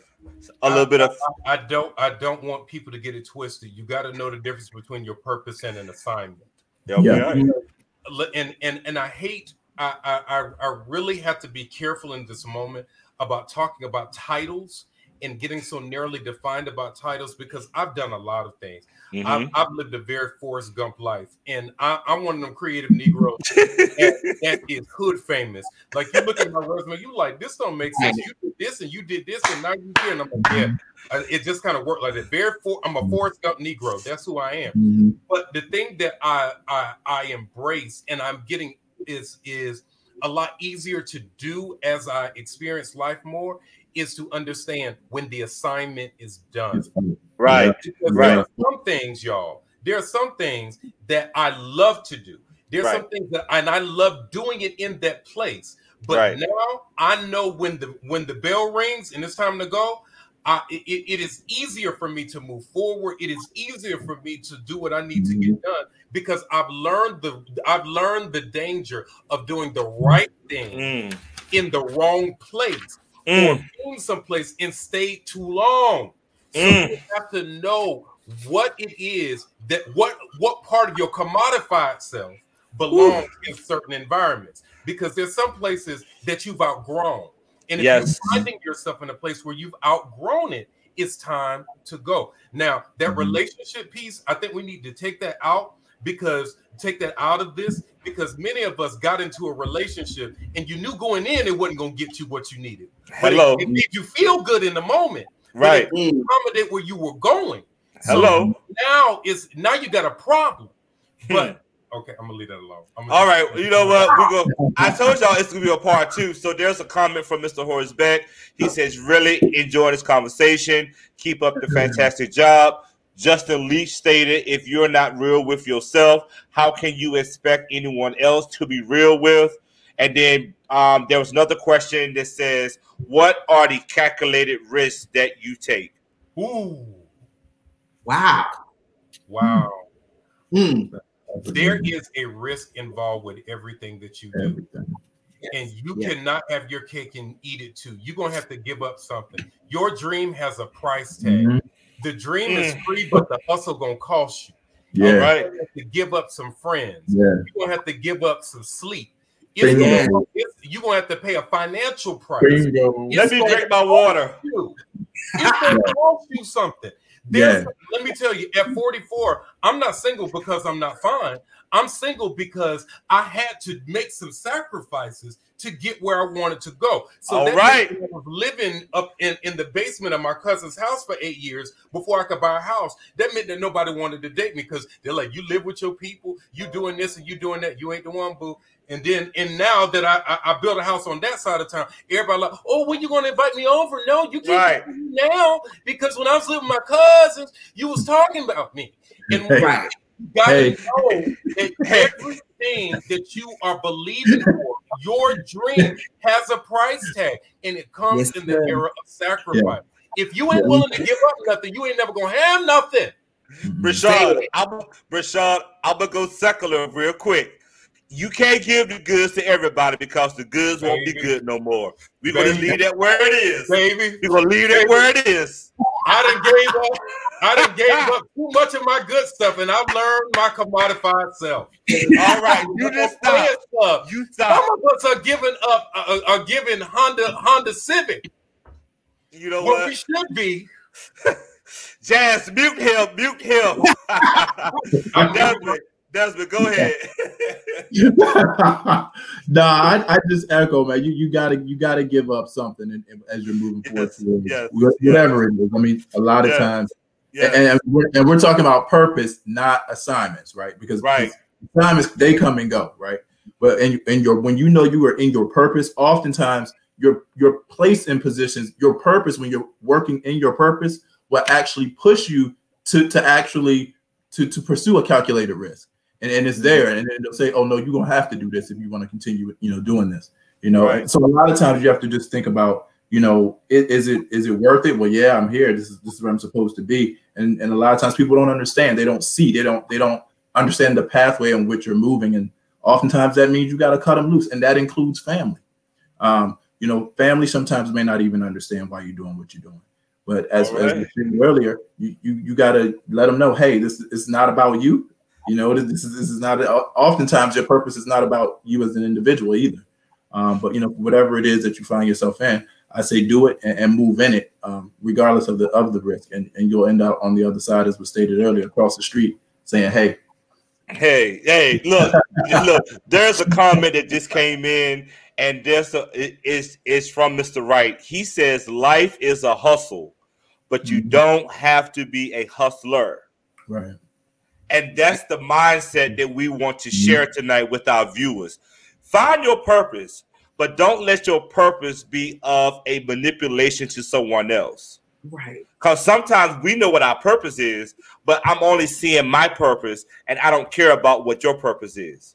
S1: a little bit of?
S4: I don't want people to get it twisted. You got to know the difference between your purpose and an assignment. And I hate. I really have to be careful in this moment about talking about titles and getting so narrowly defined about titles, because I've done a lot of things. I've lived a very Forrest Gump life, and I'm one of them creative Negroes that is hood famous. Like, you look at my resume, you like, this don't make sense. You did this and you did this, and now you're here. And I'm like, yeah, it just kind of worked like that. I'm a Forrest Gump Negro. That's who I am. But the thing that I embrace and I'm getting is a lot easier to do as I experience life more, is to understand when the assignment is done.
S1: Right.
S4: There are some things, y'all. There are some things that I love to do. There's some things that, and I love doing it in that place. But now I know when the bell rings and it's time to go, it is easier for me to move forward. It is easier for me to do what I need to get done, because I've learned the danger of doing the right thing in the wrong place, or being someplace and stayed too long. So you have to know what it is that what part of your commodified self belongs in certain environments, because there's some places that you've outgrown. And if you're finding yourself in a place where you've outgrown it, it's time to go. Now, that relationship piece, I think we need to take that out of this, because many of us got into a relationship and you knew going in it wasn't going to get you what you needed. But it made you feel good in the moment. Right. It accommodate where you were going. So now you got a problem. But okay, I'm gonna leave that alone.
S1: All right, you know what? I told y'all it's gonna be a part 2. So there's a comment from Mr. Horace Beck. He says, really enjoy this conversation. Keep up the fantastic job. Justin Leach stated, if you're not real with yourself, how can you expect anyone else to be real with? And then there was another question that says, what are the calculated risks that you take?
S4: Ooh.
S2: Wow.
S4: There is a risk involved with everything that you do. And you cannot have your cake and eat it too. You're going to have to give up something. Your dream has a price tag. The dream is free, but the hustle going to cost you. All right? You're going to have to give up some friends. You're going to have to give up some sleep. You're going to have to pay a financial price.
S1: Let me drink my water.
S4: It's going to cost you something. Let me tell you, at 44, I'm not single because I'm not fine. I'm single because I had to make some sacrifices to get where I wanted to go. So I was living up in the basement of my cousin's house for 8 years before I could buy a house. That meant that nobody wanted to date me, because they're like, you live with your people, you doing this and you doing that, you ain't the one, boo. And now that I built a house on that side of town, everybody like, oh, when you going to invite me over? No, you can't now, because when I was living with my cousins, you was talking about me. And you got to know that everything that you are believing for, your dream has a price tag, and it comes in the era of sacrifice. If you ain't willing to give up nothing, you ain't never going to have nothing.
S1: Rashad, I'm going to go secular real quick. You can't give the goods to everybody, because the goods won't be good no more. We're going to leave that where it is. We're going to leave that where it is.
S4: I done gave up too much of my good stuff, and I've learned my commodified self.
S1: All right, you just stop. You stop.
S4: Some of us are giving Honda Civic.
S1: You know what?
S4: We should be.
S1: Jazz, mute him. I'm done with it. Desmond, go ahead.
S3: I just echo, man. You gotta give up something as you're moving forward towards whatever it is. I mean, a lot of times, and we're talking about purpose, not assignments, right? Because assignments, they come and go, right? But when you know you are in your purpose, oftentimes you're placed in positions. Your purpose, when you're working in your purpose, will actually push you to pursue a calculated risk. And it's there, and then they'll say, "Oh no, you're gonna have to do this if you want to continue, doing this." Right. So a lot of times you have to just think about, is it worth it? Well, yeah, I'm here. This is where I'm supposed to be. And a lot of times people don't understand. They don't see. They don't understand the pathway on which you're moving. And oftentimes that means you got to cut them loose, and that includes family. Family sometimes may not even understand why you're doing what you're doing. But as we said earlier, you got to let them know, hey, this is not about you. This is not. Oftentimes, your purpose is not about you as an individual either. But whatever it is that you find yourself in, I say do it and move in it, regardless of the risk, and you'll end up on the other side, as was stated earlier, across the street, saying, "Hey,
S1: look, there's a comment that just came in, and it's from Mr. Wright. He says, "Life is a hustle, but you don't have to be a hustler."
S3: Right.
S1: And that's the mindset that we want to share tonight with our viewers. Find your purpose, but don't let your purpose be of a manipulation to someone else.
S2: Right.
S1: Because sometimes we know what our purpose is, but I'm only seeing my purpose, and I don't care about what your purpose is.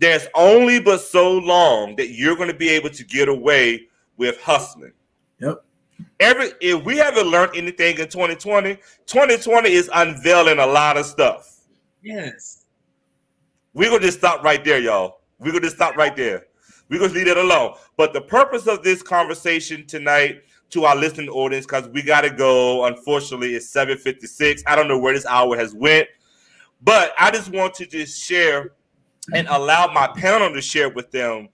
S1: There's only but so long that you're going to be able to get away with hustling.
S3: Yep.
S1: If we haven't learned anything in 2020, 2020 is unveiling a lot of stuff.
S2: Yes.
S1: We're going to just stop right there, y'all. We're going to stop right there. We're going to leave it alone. But the purpose of this conversation tonight to our listening audience, because we got to go, unfortunately, it's 7:56. I don't know where this hour has went. But I just want to just share and allow my panel to share with them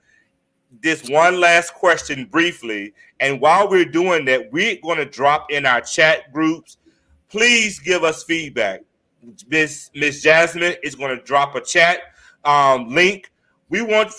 S1: this one last question briefly. And while we're doing that, we're going to drop in our chat groups. Please give us feedback. Miss Jasmine is going to drop a chat link. We want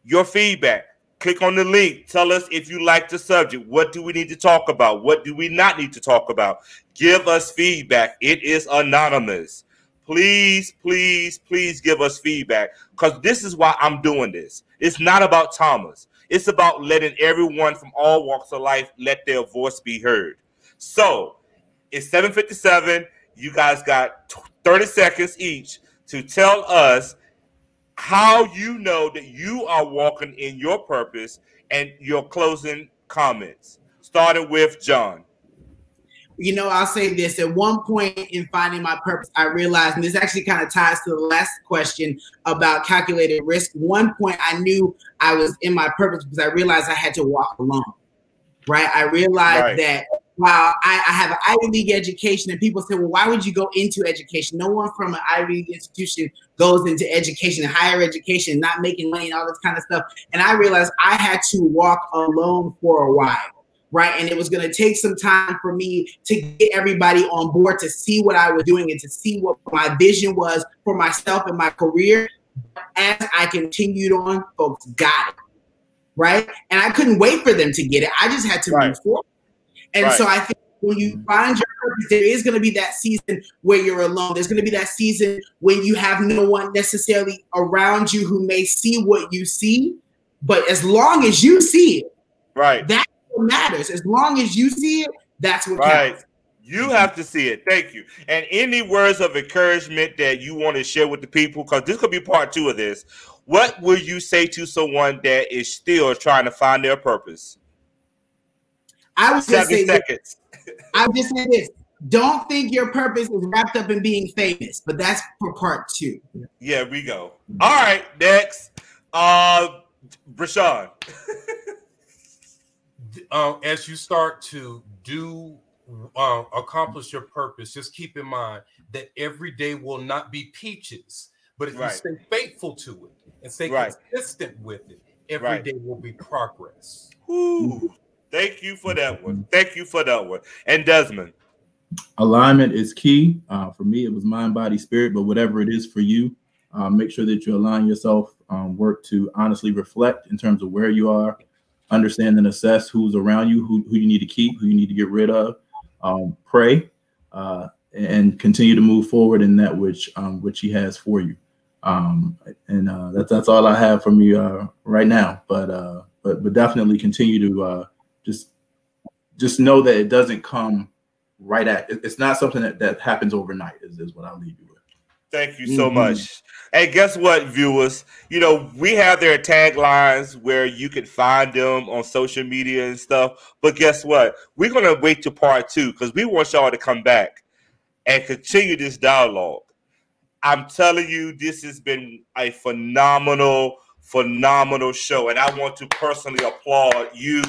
S1: your feedback. Click on the link. Tell us if you like the subject. What do we need to talk about? What do we not need to talk about? Give us feedback. It is anonymous. Please, please, please give us feedback, because this is why I'm doing this. It's not about Thomas. It's about letting everyone from all walks of life let their voice be heard. So it's 7:57. You guys got 30 seconds each to tell us how you know that you are walking in your purpose and your closing comments. Starting with John.
S2: I'll say this. At one point in finding my purpose, I realized, and this actually kind of ties to the last question about calculated risk. One point I knew I was in my purpose because I realized I had to walk alone, right? I realized that while I have an Ivy League education, and people say, well, why would you go into education? No one from an Ivy League institution goes into education, higher education, not making money and all this kind of stuff. And I realized I had to walk alone for a while. Right. And it was going to take some time for me to get everybody on board to see what I was doing and to see what my vision was for myself and my career. As I continued on, folks got it. Right. And I couldn't wait for them to get it. I just had to move forward. And so I think when you find your purpose, there is going to be that season where you're alone. There's going to be that season when you have no one necessarily around you who may see what you see. But as long as you see it, that matters. As long as you see it, that's what counts.
S1: You have to see it. Thank you. And any words of encouragement that you want to share with the people, because this could be part 2 of this. What will you say to someone that is still trying to find their purpose?
S2: I would just say
S1: 7 seconds.
S2: I would just say this. Don't think your purpose is wrapped up in being famous, but that's for part 2.
S1: Yeah, we go. All right, next. Brashawn.
S4: As you start to accomplish your purpose, just keep in mind that every day will not be peaches, but if you stay faithful to it and stay consistent with it, every day will be progress.
S1: Ooh, thank you for that one. Thank you for that one. And Desmond.
S3: Alignment is key. For me, it was mind, body, spirit, but whatever it is for you, Make sure that you're allowing yourself work to honestly reflect in terms of where you are, understand and assess who's around you, who you need to keep, who you need to get rid of. Pray and continue to move forward in that which He has for you. That's all I have from you right now. But definitely continue to just know that it doesn't come right at. It's not something that happens overnight. Is what I'll leave you with.
S1: Thank you so much. Hey, guess what, viewers? You know, we have their taglines where you can find them on social media and stuff. But guess what? We're going to wait to part 2 because we want y'all to come back and continue this dialogue. I'm telling you, this has been a phenomenal show. And I want to personally applaud you,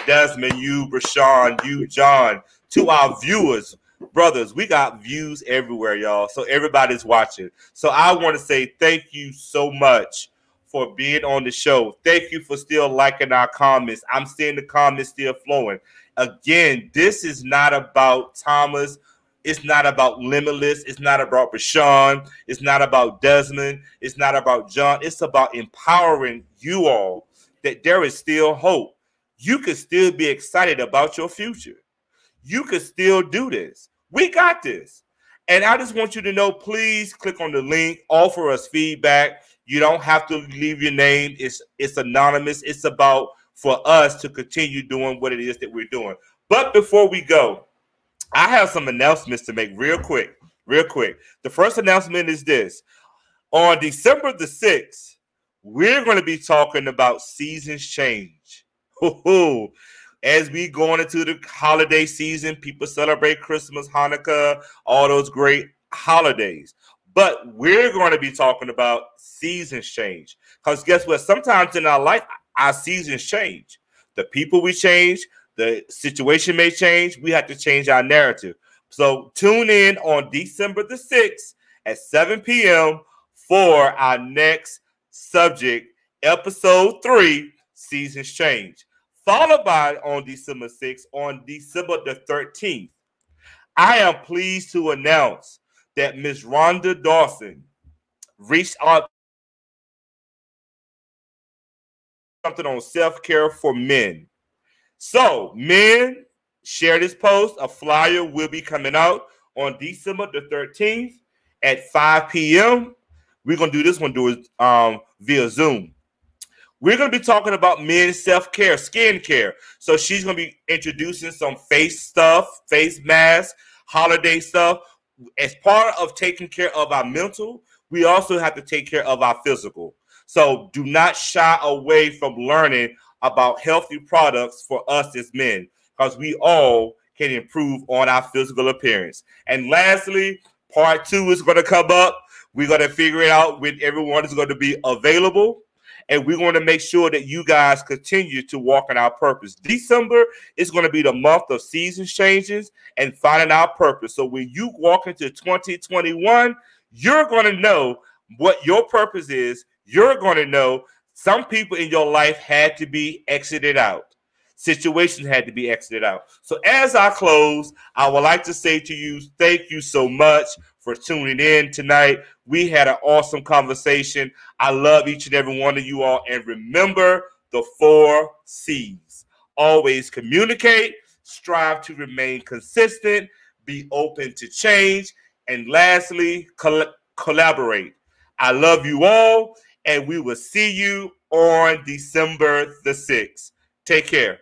S1: Desmond, you, Rashawn, you, John, to our viewers. Brothers, we got views everywhere, y'all. So everybody's watching. So I want to say thank you so much for being on the show. Thank you for still liking our comments. I'm seeing the comments still flowing. Again, this is not about Thomas. It's not about Limitless. It's not about Rashawn. It's not about Desmond. It's not about John. It's about empowering you all that there is still hope. You can still be excited about your future. You can still do this. We got this. And I just want you to know, please click on the link, offer us feedback. You don't have to leave your name. It's anonymous. It's about for us to continue doing what it is that we're doing. But before we go, I have some announcements to make real quick. The first announcement is this. On December the 6th, we're going to be talking about seasons change. As we going into the holiday season, people celebrate Christmas, Hanukkah, all those great holidays. But we're going to be talking about seasons change. Because guess what? Sometimes in our life, our seasons change. The people we change, the situation may change. We have to change our narrative. So tune in on December the 6th at 7 p.m. for our next subject, episode 3, Seasons Change. Followed by on December 6th, on December the 13th, I am pleased to announce that Ms. Rhonda Dawson reached out something on self-care for men. So, men, share this post. A flyer will be coming out on December the 13th at 5 p.m. We're going to do this one via Zoom. We're going to be talking about men's self-care, skin care. So she's going to be introducing some face stuff, face masks, holiday stuff. As part of taking care of our mental, we also have to take care of our physical. So do not shy away from learning about healthy products for us as men, because we all can improve on our physical appearance. And lastly, part 2 is going to come up. We're going to figure it out when everyone is going to be available. And we're going to make sure that you guys continue to walk in our purpose. December is going to be the month of season changes and finding our purpose. So when you walk into 2021, you're going to know what your purpose is. You're going to know some people in your life had to be exited out. Situations had to be exited out. So as I close, I would like to say to you, thank you so much for tuning in tonight. We had an awesome conversation. I love each and every one of you all. And remember the 4 C's. Always communicate, strive to remain consistent, be open to change, and lastly, collaborate. I love you all, and we will see you on December the 6th. Take care.